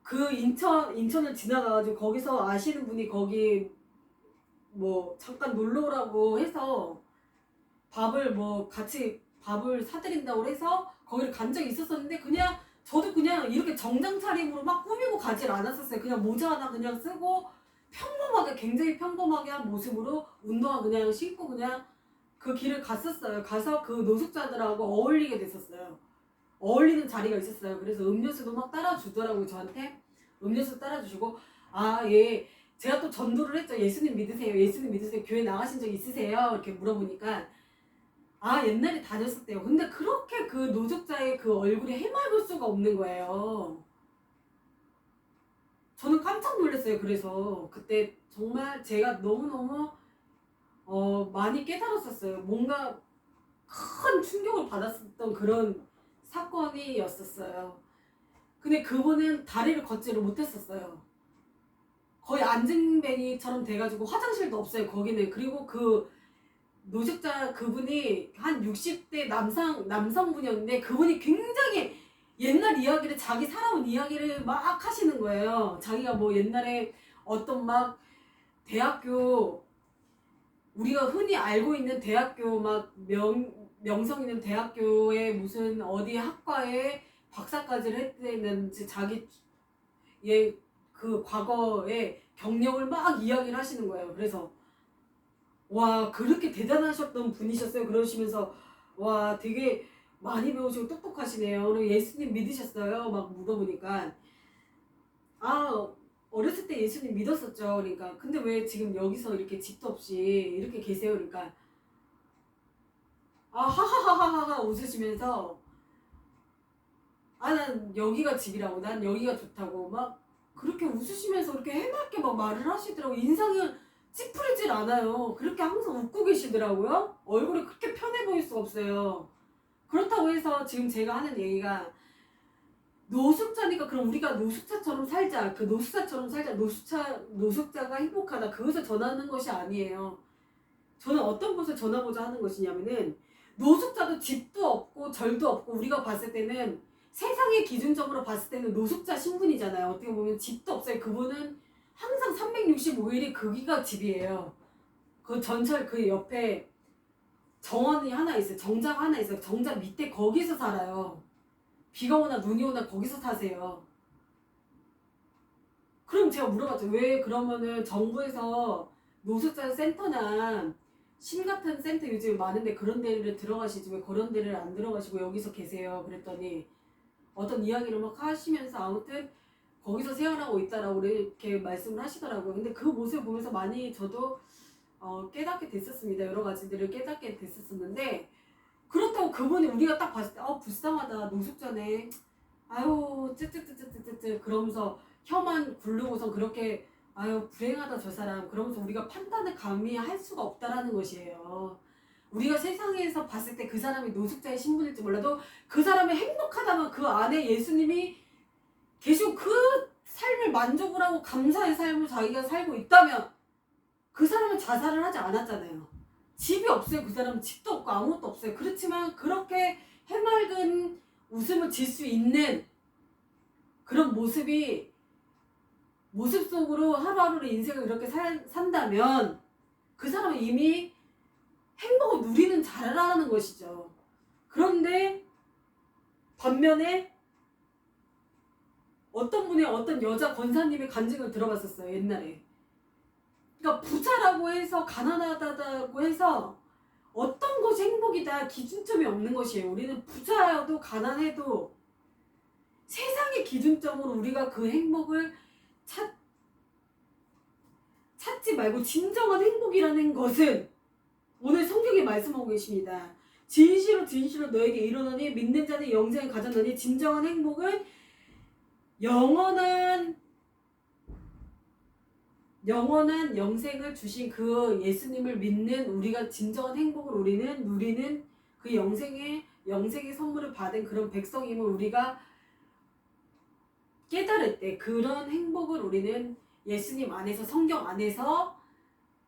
그 인천을 지나가가지고 거기서 아시는 분이 거기 잠깐 놀러 오라고 해서 같이 밥을 사드린다고 해서 거기를 간 적이 있었었는데, 저도 그냥 이렇게 정장 차림으로 막 꾸미고 가질 않았었어요. 그냥 모자 하나 그냥 쓰고 굉장히 평범하게 한 모습으로 운동화 그냥 신고 그냥 그 길을 갔었어요. 가서 그 노숙자들하고 어울리게 됐었어요. 어울리는 자리가 있었어요. 그래서 음료수도 막 따라주더라고요. 저한테 음료수 따라주시고, 제가 또 전도를 했죠. 예수님 믿으세요? 교회 나가신 적 있으세요? 이렇게 물어보니까 옛날에 다녔었대요. 근데 그렇게 그 노숙자의 그 얼굴이 해맑을 수가 없는 거예요. 저는 깜짝 놀랐어요. 그래서 그때 정말 제가 너무너무 많이 깨달았었어요. 뭔가 큰 충격을 받았었던 그런 사건이었었어요. 근데 그분은 다리를 걷지를 못했었어요. 거의 안진뱅이처럼 돼가지고 화장실도 없어요, 거기는. 그리고 그 노숙자 그분이 한 60대 남성분이었는데, 그분이 굉장히 옛날 이야기를, 자기 살아온 이야기를 막 하시는 거예요. 자기가 옛날에 어떤 대학교, 우리가 흔히 알고 있는 대학교 명성 있는 대학교에 무슨 어디 학과에 박사까지를 했는지, 그 과거에 경력을 막 이야기를 하시는 거예요. 그래서 와 그렇게 대단하셨던 분이셨어요. 그러시면서 와 되게 많이 배우시고 똑똑하시네요. 그리고 예수님 믿으셨어요? 막 물어보니까 아 어렸을 때 예수님 믿었었죠. 그러니까 근데 왜 지금 여기서 이렇게 집도 없이 이렇게 계세요? 그러니까 아 하하하하하 웃으시면서 아 난 여기가 집이라고 난 여기가 좋다고 막 그렇게 웃으시면서 그렇게 해맑게 막 말을 하시더라고. 인상이 찌푸리질 않아요. 그렇게 항상 웃고 계시더라고요. 얼굴이 그렇게 편해 보일 수가 없어요. 그렇다고 해서 지금 제가 하는 얘기가 노숙자니까 그럼 우리가 노숙자처럼 살자. 그 노숙자처럼 살자. 노숙자가 행복하다. 그것을 전하는 것이 아니에요. 저는 어떤 것을 전하고자 하는 것이냐면은 노숙자도 집도 없고 절도 없고 우리가 봤을 때는 세상의 기준점으로 봤을 때는 노숙자 신분이잖아요. 어떻게 보면 집도 없어요. 그분은 항상 365일이 거기가 집이에요. 그 전철 그 옆에 정원이 하나 있어요. 정자가 하나 있어요. 정자 밑에 거기서 살아요. 비가 오나 눈이 오나 거기서 사세요. 그럼 제가 물어봤죠. 왜 그러면은 정부에서 노숙자 센터나 심 같은 센터 요즘 많은데 그런 데를 들어가시지 왜 그런 데를 안 들어가시고 여기서 계세요? 그랬더니 어떤 이야기를 막 하시면서 아무튼 거기서 생활하고 있다라고 이렇게 말씀을 하시더라고요. 근데 그 모습을 보면서 많이 저도 깨닫게 됐었습니다. 여러 가지들을 깨닫게 됐었는데 그렇다고 그분이 우리가 딱 봤을 때 불쌍하다 노숙자네 아유 쯔쯔쯔쯔쯔쯔 그러면서 혀만 굴르고선 그렇게 아유 불행하다 저 사람 그러면서 우리가 판단을 감히 할 수가 없다라는 것이에요. 우리가 세상에서 봤을 때 그 사람이 노숙자의 신분일지 몰라도 그 사람이 행복하다면 그 안에 예수님이 계시고 그 삶을 만족을 하고 감사의 삶을 자기가 살고 있다면 그 사람은 자살을 하지 않았잖아요. 집이 없어요. 그 사람은 집도 없고 아무것도 없어요. 그렇지만 그렇게 해맑은 웃음을 질 수 있는 그런 모습 속으로 하루하루의 인생을 이렇게 산다면 그 사람은 이미 행복을 누리는 자라는 것이죠. 그런데 반면에 어떤 분의 어떤 여자 권사님의 간증을 들어봤었어요. 옛날에. 그러니까 부자라고 해서 가난하다고 해서 어떤 것이 행복이다 기준점이 없는 것이에요. 우리는 부자여도 가난해도 세상의 기준점으로 우리가 그 행복을 찾지 말고 진정한 행복이라는 것은 오늘 성경에 말씀하고 계십니다. 진실로 너에게 이르노니 믿는 자는 영생을 가졌노니 진정한 행복은 영원한 영생을 주신 그 예수님을 믿는 우리가 진정한 행복을 우리는 누리는 그 영생의 선물을 받은 그런 백성임을 우리가 깨달을 때 그런 행복을 우리는 예수님 안에서 성경 안에서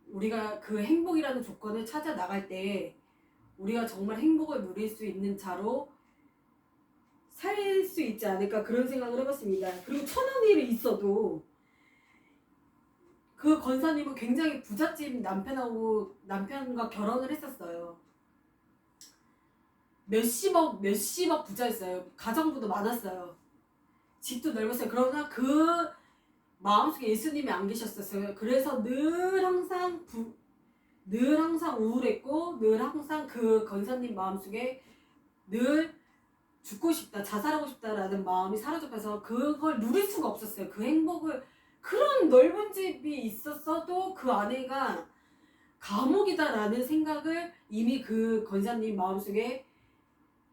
우리가 그 행복이라는 조건을 찾아 나갈 때 우리가 정말 행복을 누릴 수 있는 자로 살 수 있지 않을까 그런 생각을 해봤습니다. 그리고 천한 일이 있어도 그 권사님은 굉장히 부잣집 남편과 결혼을 했었어요. 몇십억 부자였어요. 가정부도 많았어요. 집도 넓었어요. 그러나 그 마음속에 예수님이 안 계셨었어요. 그래서 늘 항상 우울했고 늘 항상 그 권사님 마음속에 늘 죽고 싶다, 자살하고 싶다라는 마음이 사로잡혀서 그걸 누릴 수가 없었어요. 그 행복을 그런 넓은 집이 있었어도 그 아내가 감옥이다라는 생각을 이미 그 권사님 마음속에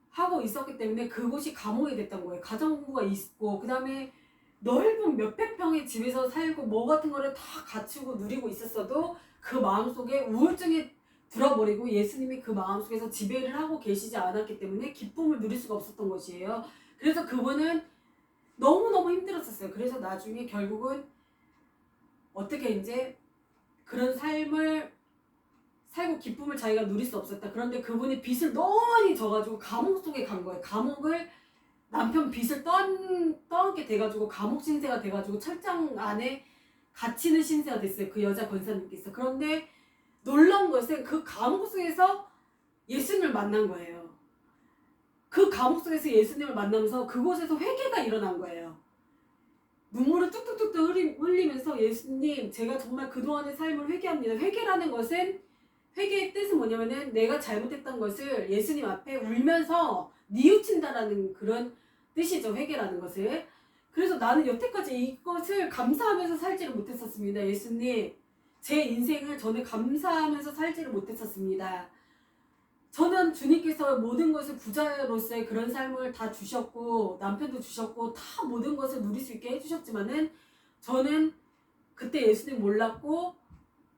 하고 있었기 때문에 그곳이 감옥이 됐던 거예요. 가정부가 있고 그 다음에 넓은 몇백 평의 집에서 살고 뭐 같은 거를 다 갖추고 누리고 있었어도 그 마음속에 우울증이 들어버리고 예수님이 그 마음속에서 지배를 하고 계시지 않았기 때문에 기쁨을 누릴 수가 없었던 것이에요. 그래서 그분은 너무너무 힘들었었어요. 그래서 나중에 결국은 어떻게 이제 그런 삶을 살고 기쁨을 자기가 누릴 수 없었다. 그런데 그분이 빚을 너무 많이 져가지고 감옥 속에 간 거예요. 감옥을 남편 빚을 떠안게 돼가지고 감옥 신세가 돼가지고 철장 안에 갇히는 신세가 됐어요. 그 여자 권사님께서. 그런데 놀라운 것은 그 감옥 속에서 예수님을 만난 거예요. 그 감옥 속에서 예수님을 만나면서 그곳에서 회개가 일어난 거예요. 눈물을 뚝뚝뚝뚝 흘리면서 예수님 제가 정말 그동안의 삶을 회개합니다. 회개라는 것은 회개의 뜻은 뭐냐면은 내가 잘못했던 것을 예수님 앞에 울면서 뉘우친다라는 그런 뜻이죠. 회개라는 것을. 그래서 나는 여태까지 이것을 감사하면서 살지를 못했었습니다. 예수님 제 인생을 저는 감사하면서 살지를 못했었습니다. 저는 주님께서 모든 것을 부자로서의 그런 삶을 다 주셨고 남편도 주셨고 다 모든 것을 누릴 수 있게 해주셨지만은 저는 그때 예수님 몰랐고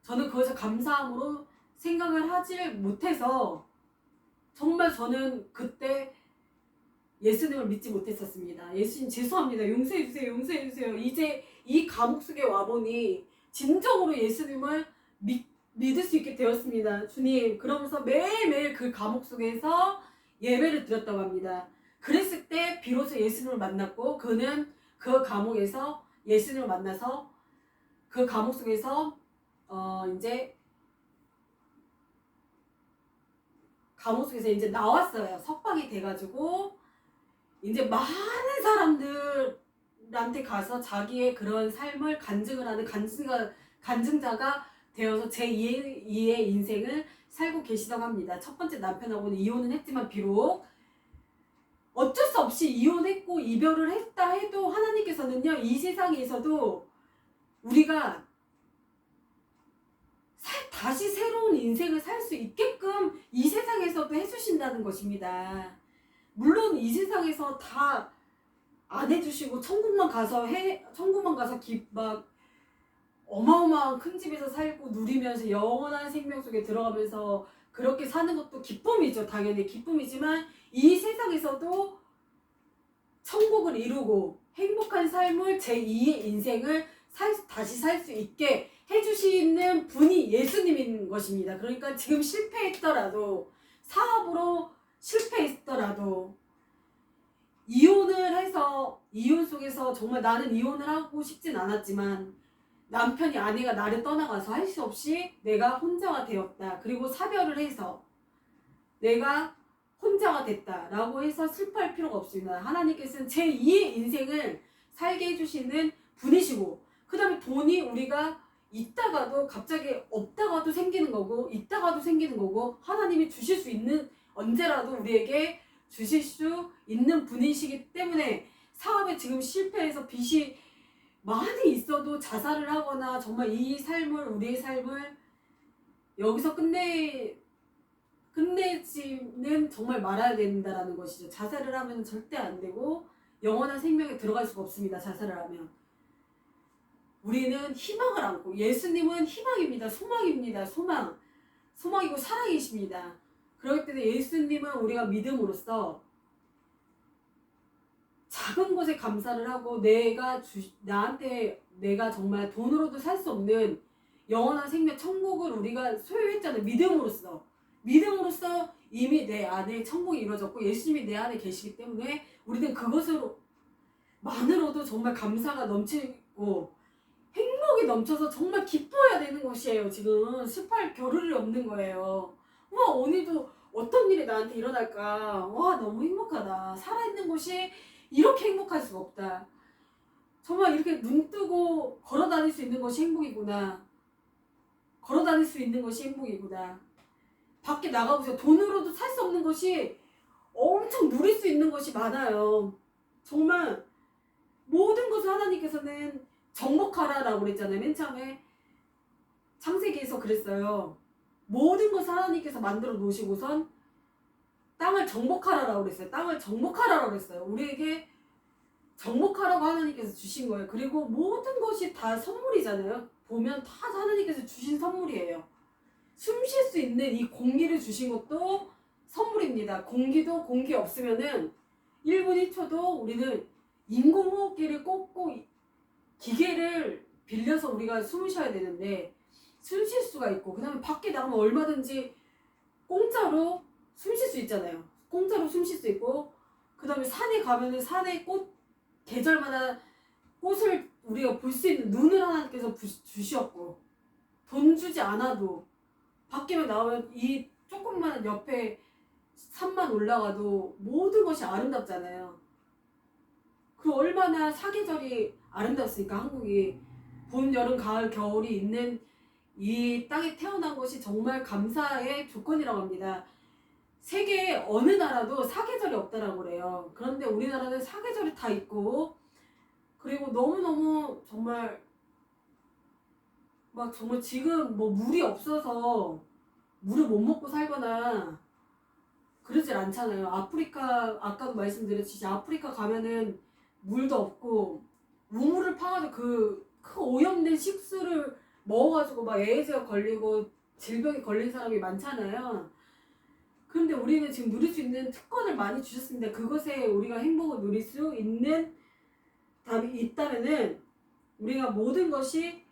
저는 그것을 감사함으로 생각을 하지 못해서 정말 저는 그때 예수님을 믿지 못했었습니다. 예수님 죄송합니다. 용서해주세요. 용서해주세요. 이제 이 감옥 속에 와보니 진정으로 예수님을 믿을 수 있게 되었습니다. 주님 그러면서 매일매일 그 감옥 속에서 예배를 드렸다고 합니다. 그랬을 때 비로소 예수님을 만났고 그는 그 감옥에서 예수님을 만나서 그 감옥 속에서 이제 감옥 속에서 이제 나왔어요. 석방이 돼가지고 이제 많은 사람들한테 가서 자기의 그런 삶을 간증을 하는 간증자가 되어서 제2의 인생을 살고 계시다고 합니다. 첫 번째 남편하고는 이혼은 했지만 비록 어쩔 수 없이 이혼했고 이별을 했다 해도 하나님께서는요 이 세상에서도 우리가 다시 새로운 인생을 살 수 있게끔 이 세상에서도 해주신다는 것입니다. 물론 이 세상에서 다 안 해주시고 천국만 가서 막 어마어마한 큰 집에서 살고 누리면서 영원한 생명 속에 들어가면서 그렇게 사는 것도 기쁨이죠. 당연히 기쁨이지만 이 세상에서도 천국을 이루고 행복한 삶을 제2의 인생을 다시 살 수 있게 해주시는 분이 예수님인 것입니다. 그러니까 지금 실패했더라도 사업으로 실패했더라도 이혼을 해서 이혼 속에서 정말 나는 이혼을 하고 싶진 않았지만 남편이 아내가 나를 떠나가서 할 수 없이 내가 혼자가 되었다. 그리고 사별을 해서 내가 혼자가 됐다라고 해서 슬퍼할 필요가 없습니다. 하나님께서는 제2의 인생을 살게 해주시는 분이시고 그 다음에 돈이 우리가 있다가도 갑자기 없다가도 생기는 거고 있다가도 생기는 거고 하나님이 주실 수 있는 언제라도 우리에게 주실 수 있는 분이시기 때문에 사업에 지금 실패해서 빚이 많이 있어도 자살을 하거나 정말 이 삶을 우리의 삶을 여기서 끝내지는 정말 말아야 된다라는 것이죠. 자살을 하면 절대 안 되고 영원한 생명에 들어갈 수가 없습니다. 자살을 하면 우리는 희망을 안고 예수님은 희망입니다. 소망입니다. 소망이고 사랑이십니다. 그렇기 때문에 예수님은 우리가 믿음으로써 작은 것에 감사를 하고 나한테 내가 정말 돈으로도 살 수 없는 영원한 생명 천국을 우리가 소유했잖아요. 믿음으로써 이미 내 안에 천국이 이루어졌고 예수님이 내 안에 계시기 때문에 우리는 그것으로만으로도 정말 감사가 넘치고 행복이 넘쳐서 정말 기뻐해야 되는 것이에요. 지금 슬퍼할 겨를이 없는 거예요. 와 오늘도 어떤 일이 나한테 일어날까. 와 너무 행복하다. 살아있는 것이 이렇게 행복할 수가 없다. 정말 이렇게 눈 뜨고 걸어다닐 수 있는 것이 행복이구나. 걸어다닐 수 있는 것이 행복이구나. 밖에 나가보세요. 돈으로도 살 수 없는 것이 엄청 누릴 수 있는 것이 많아요. 정말 모든 것을 하나님께서는 정복하라라고 그랬잖아요. 맨 처음에 창세기에서 그랬어요. 모든 것을 하나님께서 만들어 놓으시고선 땅을 정복하라라고 그랬어요. 땅을 정복하라라고 그랬어요. 우리에게 정복하라고 하나님께서 주신 거예요. 그리고 모든 것이 다 선물이잖아요. 보면 다 하나님께서 주신 선물이에요. 숨 쉴 수 있는 이 공기를 주신 것도 선물입니다. 공기 없으면은 1분 1초도 우리는 인공호흡기를 꽂고 기계를 빌려서 우리가 숨을 쉬어야 되는데 숨 쉴 수가 있고 그 다음에 밖에 나가면 얼마든지 공짜로 숨 쉴 수 있잖아요. 공짜로 숨 쉴 수 있고 그 다음에 산에 가면은 산에 계절마다 꽃을 우리가 볼 수 있는 눈을 하나님께서 주셨고 돈 주지 않아도 밖에만 나오면 이 조금만 옆에 산만 올라가도 모든 것이 아름답잖아요. 그 얼마나 사계절이 아름답습니까? 한국이 봄, 여름, 가을, 겨울이 있는 이 땅에 태어난 것이 정말 감사의 조건이라고 합니다. 세계 어느 나라도 사계절이 없다라고 그래요. 그런데 우리나라는 사계절이 다 있고, 그리고 너무너무 정말 막 정말 지금 뭐 물이 없어서 물을 못 먹고 살거나 그러질 않잖아요. 아프리카, 아까도 말씀드렸듯이 아프리카 가면은 물도 없고 우물을 파가지고 그 오염된 식수를 먹어가지고 막 에이즈가 걸리고 질병이 걸린 사람이 많잖아요. 그런데 우리는 지금 누릴 수 있는 특권을 많이 주셨습니다. 그것에 우리가 행복을 누릴 수 있는 답이 있다면은 우리가 모든 것이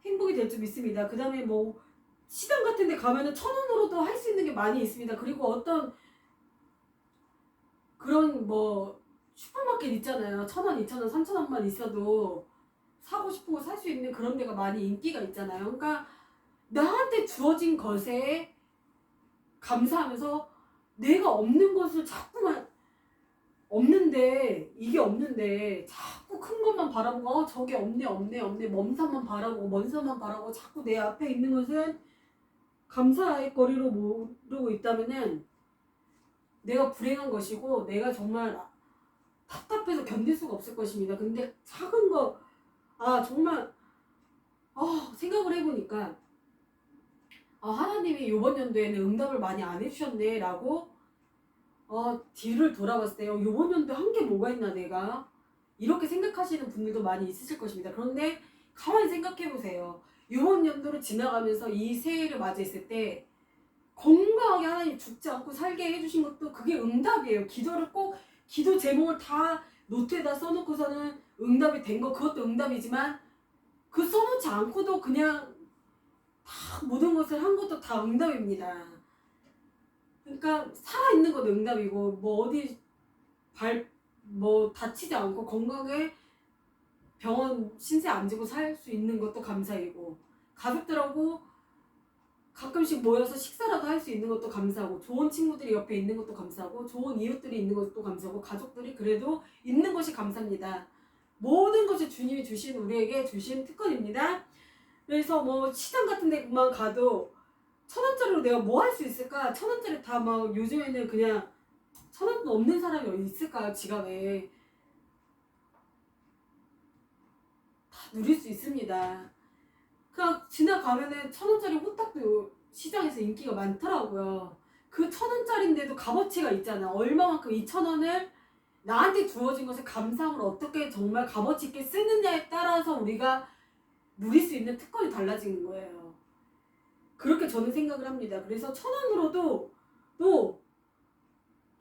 행복이 될 줄 믿습니다. 그 다음에 뭐 시장 같은 데 가면은 1,000원으로도 할 수 있는 게 많이 있습니다. 그리고 어떤 그런 뭐 슈퍼마켓 있잖아요. 1,000원, 2,000원, 3,000원만 있어도 사고 싶은 거 살 수 있는 그런 데가 많이 인기가 있잖아요. 그러니까 나한테 주어진 것에 감사하면서 내가 없는 것을 자꾸만 없는데 이게 없는데 자꾸 큰 것만 바라보고 저게 없네 먼 산만 바라보고 먼 산만 바라보고 자꾸 내 앞에 있는 것은 감사의 거리로 모르고 있다면은 내가 불행한 것이고 내가 정말 답답해서 견딜 수가 없을 것입니다. 근데 작은 거 정말 생각을 해보니까 하나님이 이번 연도에는 응답을 많이 안 해주셨네 라고 뒤를 돌아봤을 때요 이번 연도에 한 게 뭐가 있나 내가 이렇게 생각하시는 분들도 많이 있으실 것입니다. 그런데 가만히 생각해보세요. 이번 연도를 지나가면서 이 새해를 맞이했을 때 건강하게 하나님 죽지 않고 살게 해주신 것도 그게 응답이에요. 기도 제목을 다 노트에다 써놓고서는 응답이 된 거 그것도 응답이지만 그 써놓지 않고도 그냥 다 모든 것을 한 것도 다 응답입니다. 그러니까 살아있는 것도 응답이고 뭐 어디 다치지 않고 건강에 병원 신세 안 지고 살 수 있는 것도 감사이고 가족들하고 가끔씩 모여서 식사라도 할 수 있는 것도 감사하고 좋은 친구들이 옆에 있는 것도 감사하고 좋은 이웃들이 있는 것도 감사하고 가족들이 그래도 있는 것이 감사합니다. 모든 것이 주님이 주신 우리에게 주신 특권입니다. 그래서 뭐 시장 같은 데만 가도 1,000원짜리로 내가 뭐 할 수 있을까? 1,000원짜리 다 막 요즘에는 그냥 1,000원도 없는 사람이 어디 있을까요? 지갑에 다 누릴 수 있습니다. 그냥 지나가면은 1,000원짜리 호떡도 시장에서 인기가 많더라고요. 그 1,000원짜리인데도 값어치가 있잖아. 얼마만큼 2,000원을 나한테 주어진 것을 감사함으로 어떻게 정말 값어치 있게 쓰느냐에 따라서 우리가 누릴 수 있는 특권이 달라지는 거예요. 그렇게 저는 생각을 합니다. 그래서 1,000원으로도 또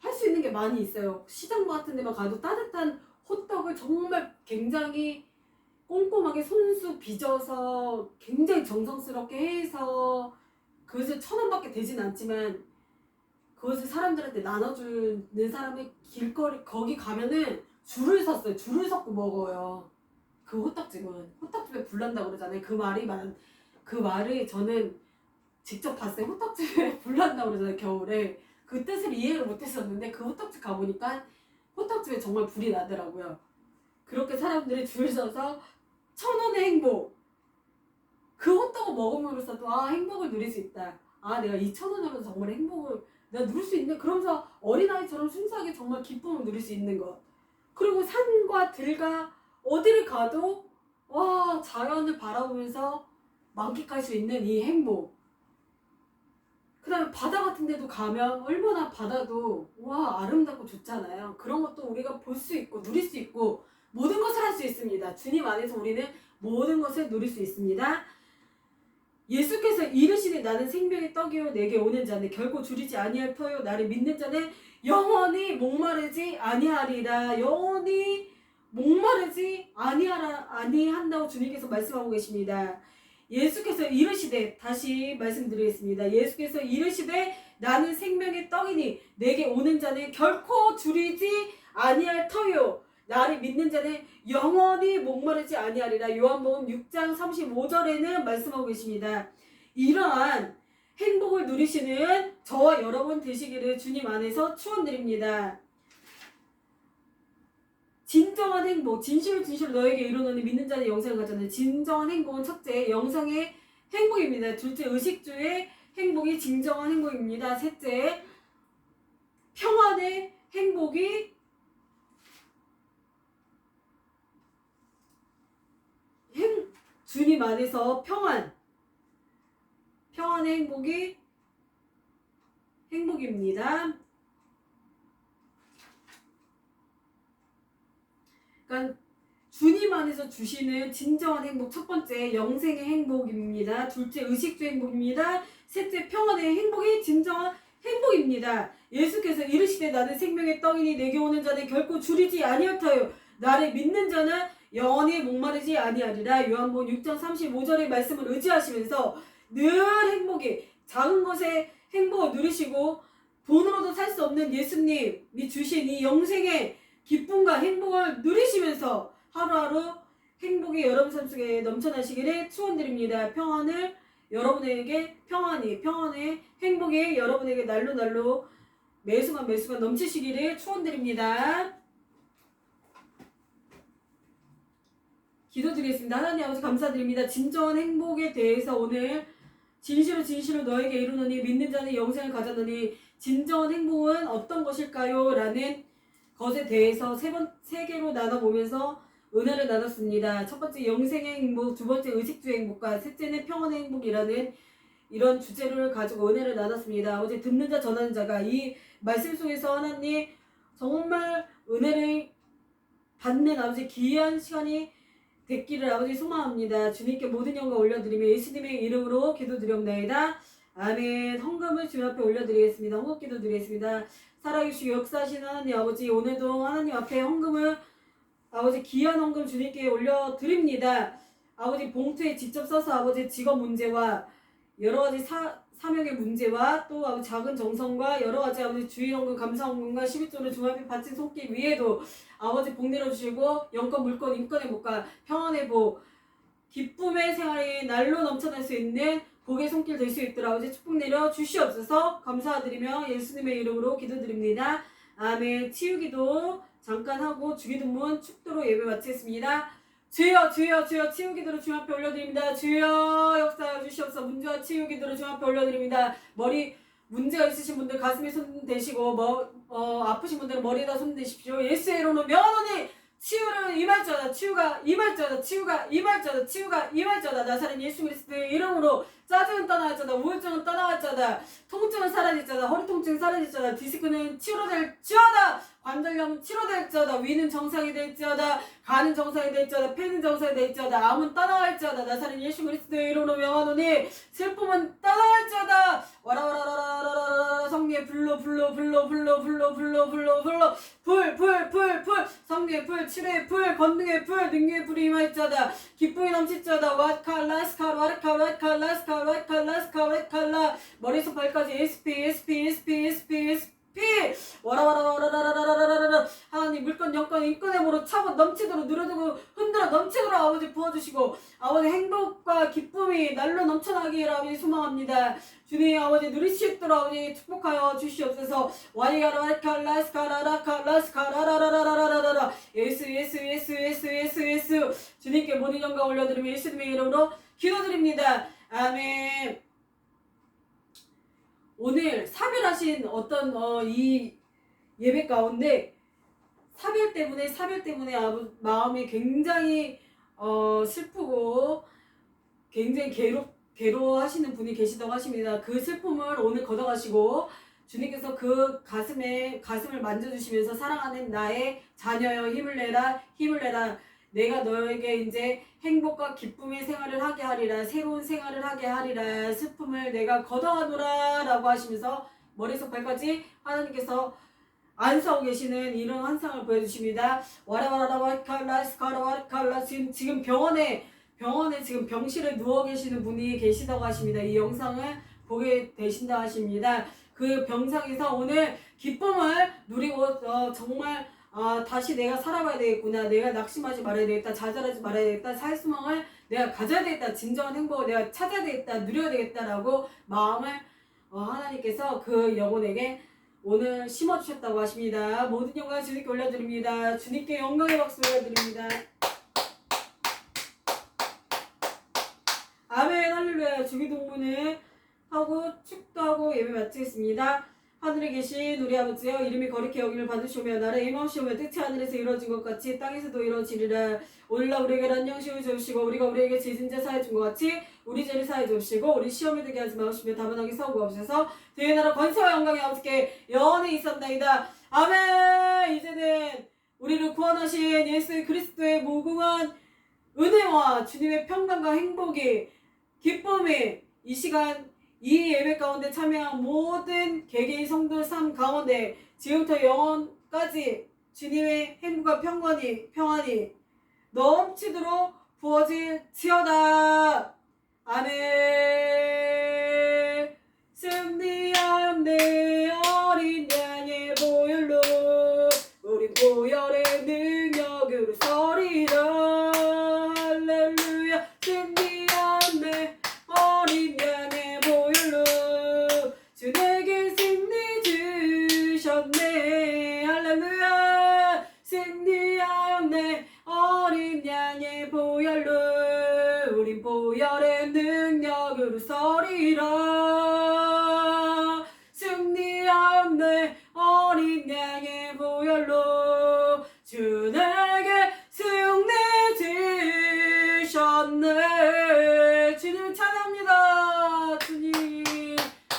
할 수 있는 게 많이 있어요. 시장 같은 데만 가도 따뜻한 호떡을 정말 굉장히 꼼꼼하게 손수 빚어서 굉장히 정성스럽게 해서 그것을 1,000원밖에 되진 않지만 그것을 사람들한테 나눠주는 사람의 길거리 거기 가면은 줄을 섰어요. 줄을 섰고 먹어요. 그 호떡집에 불난다고 그러잖아요. 그 말이 저는 직접 봤어요. 호떡집에 불난다고 그러잖아요. 겨울에. 그 뜻을 이해를 못했었는데 그 호떡집 가보니까 호떡집에 정말 불이 나더라고요. 그렇게 사람들이 줄 서서 1,000원의 행복. 그 호떡을 먹음으로써도 행복을 누릴 수 있다. 내가 2,000원으로 정말 행복을 내가 누릴 수 있네. 그러면서 어린아이처럼 순수하게 정말 기쁨을 누릴 수 있는 것. 그리고 산과 들과 어디를 가도 자연을 바라보면서 만끽할 수 있는 이 행복. 그 다음에 바다 같은 데도 가면 얼마나 바다도 아름답고 좋잖아요. 그런 것도 우리가 볼 수 있고 누릴 수 있고 모든 것을 할 수 있습니다. 주님 안에서 우리는 모든 것을 누릴 수 있습니다. 예수께서 이르시되 나는 생명의 떡이요 내게 오는 자는 결코 줄이지 아니할 터요 나를 믿는 자는 영원히 목마르지 아니하리라. 영원히 목마르지 아니한다고 주님께서 말씀하고 계십니다. 예수께서 이르시되 다시 말씀드리겠습니다. 예수께서 이르시되 나는 생명의 떡이니 내게 오는 자는 결코 줄이지 아니할 터요 나를 믿는 자는 영원히 목마르지 아니하리라. 요한복음 6장 35절에는 말씀하고 계십니다. 이러한 행복을 누리시는 저와 여러분 되시기를 주님 안에서 축원드립니다. 진정 진정한 행복, 진실로 너에게 이루노니 믿는 자는 영생을 가졌네. 진정한 행복은 첫째, 영생의 행복입니다. 둘째, 의식주의 행복이 진정한 행복입니다. 셋째, 평안의 행복이 주님 안에서 평안의 행복이 행복입니다. 그러니까 주님 안에서 주시는 진정한 행복, 첫 번째 영생의 행복입니다. 둘째 의식주의 행복입니다. 셋째 평안의 행복이 진정한 행복입니다. 예수께서 이르시되 나는 생명의 떡이니 내게 오는 자는 결코 줄이지 아니하여요. 나를 믿는 자는 영원히 목마르지 아니하리라. 요한복음 6장 35절의 말씀을 의지하시면서 늘 행복이 작은 것에 행복을 누리시고 돈으로도 살 수 없는 예수님이 주신 이 영생의 기쁨과 행복을 누리시면서 하루하루 행복이 여러분 삶 속에 넘쳐나시기를 축원드립니다. 평안을 여러분에게 평안의 행복이 여러분에게 날로 매순간 넘치시기를 축원드립니다. 기도드리겠습니다. 하나님 아버지 감사드립니다. 진정한 행복에 대해서 오늘 진실로 너에게 이루노니 믿는 자는 영생을 가졌노니 진정한 행복은 어떤 것일까요? 라는 것에 대해서 세 개로 나눠보면서 은혜를 나눴습니다. 첫 번째 영생의 행복, 두 번째 의식주의 행복과 셋째는 평안의 행복이라는 이런 주제를 가지고 은혜를 나눴습니다. 아버지 듣는 자 전하는 자가 이 말씀 속에서 하나님 정말 은혜를 받는 아버지 귀한 시간이 됐기를 아버지 소망합니다. 주님께 모든 영광 올려드리며 예수님의 이름으로 기도드리옵나이다. 아멘. 헌금을 주님 앞에 올려드리겠습니다. 헌금 기도드리겠습니다. 살아계시고 역사하신 하나님 아버지, 오늘도 하나님 앞에 헌금을 아버지 귀한 헌금 주님께 올려드립니다. 아버지 봉투에 직접 써서 아버지 직업 문제와 여러가지 사명의 문제와 또 아버지 작은 정성과 여러가지 아버지 주의헌금 감사헌금과 11조를 주님 앞에 바친 손길 위에도 아버지 복 내려주시고 영권 물권 인권의 복과 평안의 복 기쁨의 생활이 날로 넘쳐날 수 있는 복의 손길 될 수 있도록 아버지 축복 내려 주시옵소서. 감사드리며 예수님의 이름으로 기도드립니다. 아멘. 치유기도 잠깐 하고 주기도문 축도로 예배 마치겠습니다. 주여 치유기도로 주님 앞에 올려드립니다. 주여 역사해 주시옵소서. 문제와 치유기도로 주님 앞에 올려드립니다. 머리 문제가 있으신 분들 가슴에 손 대시고 아프신 분들은 머리에다 손 대십시오. 예수의 이름으로 명하노니 치유를 임할자다. 치유가 임할자다. 나사렛 예수 그리스도의 이름으로 짜증은 떠나갈자다. 우울증은 떠나갈자다. 통증은 사라질자다. 허리 통증은 사라질자다. 디스크는 치료될지어다. 관절염은 치료될지어다. 위는 정상이 될지어다. 간은 정상이 될지어다. 폐는 정상이 될지어다. 암은 떠나갈지어다. 나사렛 예수 그리스도의 이름으로 명하노니 슬픔은 떠나갈지어다. 와라와라라라라라라 성령의 불로 불 성령의 불 치료의 불 건능의 불 능력의 불이 임할지어다. 기쁨이 넘칠지어다. 왓칼라 머리에서 발까지 SP 와라와라라라라라라라라 하나님 물건 영권 인권의 모로 차고 넘치도록 누르고 흔들어 넘치도록 아버지 부어주시고 아버지 행복과 기쁨이 날로 넘쳐나기를 아버지 소망합니다. 주님 아버지 누리시도록 아버지 축복하여 주시옵소서. 와이가라칼라스카라라칼라스카라라라라라라라 예수 주님께 모든 영광 올려드리며 예수님의 이름으로 기도드립니다. 아멘. 오늘 사별하신 어떤 이 예배 가운데 사별 때문에 마음이 굉장히 슬프고 굉장히 괴로워하시는 분이 계시다고 하십니다. 그 슬픔을 오늘 걷어가시고 주님께서 그 가슴을 만져주시면서 사랑하는 나의 자녀여 힘을 내라 내가 너에게 이제 행복과 기쁨의 생활을 하게 하리라. 새로운 생활을 하게 하리라. 슬픔을 내가 걷어가노라 라고 하시면서 머리에서 발까지 하나님께서 안수하고 계시는 이런 환상을 보여주십니다. 와라와라와칼라스카라와칼라 지금 병원에 지금 병실에 누워 계시는 분이 계시다고 하십니다. 이 영상을 보게 되신다 하십니다. 그 병상에서 오늘 기쁨을 누리고 정말 다시 내가 살아봐야 되겠구나. 내가 낙심하지 말아야 되겠다. 좌절하지 말아야 되겠다. 사회소망을 내가 가져야 되겠다. 진정한 행복을 내가 찾아야 되겠다. 누려야 되겠다라고 마음을 하나님께서 그 영혼에게 오늘 심어주셨다고 하십니다. 모든 영광 주님께 올려드립니다. 주님께 영광의 박수 올려드립니다. 아멘 할렐루야. 주기도문을 하고 축도하고 예배 마치겠습니다. 하늘에 계신 우리 아버지여, 이름이 거룩히 여김을 받으시오며 나라의 임하시오며 뜻이 하늘에서 이루어진 것 같이 땅에서도 이루어지리라. 오늘날 우리에게 안녕시을 주시고 우리가 우리에게 죄진 자 사해 준 것 같이 우리 죄를 사해 주시고 우리 시험에 들게 하지 마시며 다만하게 싸우고 없으셔서 대의 나라 권세와 영광이 아버지께 영원히 있었나이다. 아멘. 이제는 우리를 구원하신 예수 그리스도의 무궁한 은혜와 주님의 평강과 행복이 기쁨이 이 시간 이 예배 가운데 참여한 모든 개개인 성도 삶 가운데 지금부터 영원까지 주님의 행복과 평안이 넘치도록 부어질지어다. 아멘. 승리하였네 어린 양의 보혈로 우린 보혈의 능력으로 서리라. 할렐루야. 승리하였네 어린 양의 보혈로 주 내게 승리 주셨네. 할렐루야. 승리하였네 어린 양의 보혈로 우린 보혈의 능력으로 서리라. 승리하였네 어린 양의 보혈로 주 내게 승리 주셨네. 주님을 찬양합니다. 주님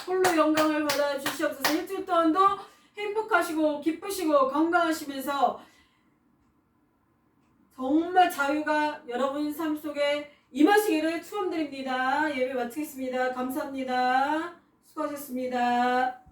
홀로 영광을 받아 주시옵소서. 일주일 동안도 행복하시고 기쁘시고 건강하시면서 정말 자유가 여러분 삶 속에 임하시기를 축원드립니다. 예배 마치겠습니다. 감사합니다. 수고하셨습니다.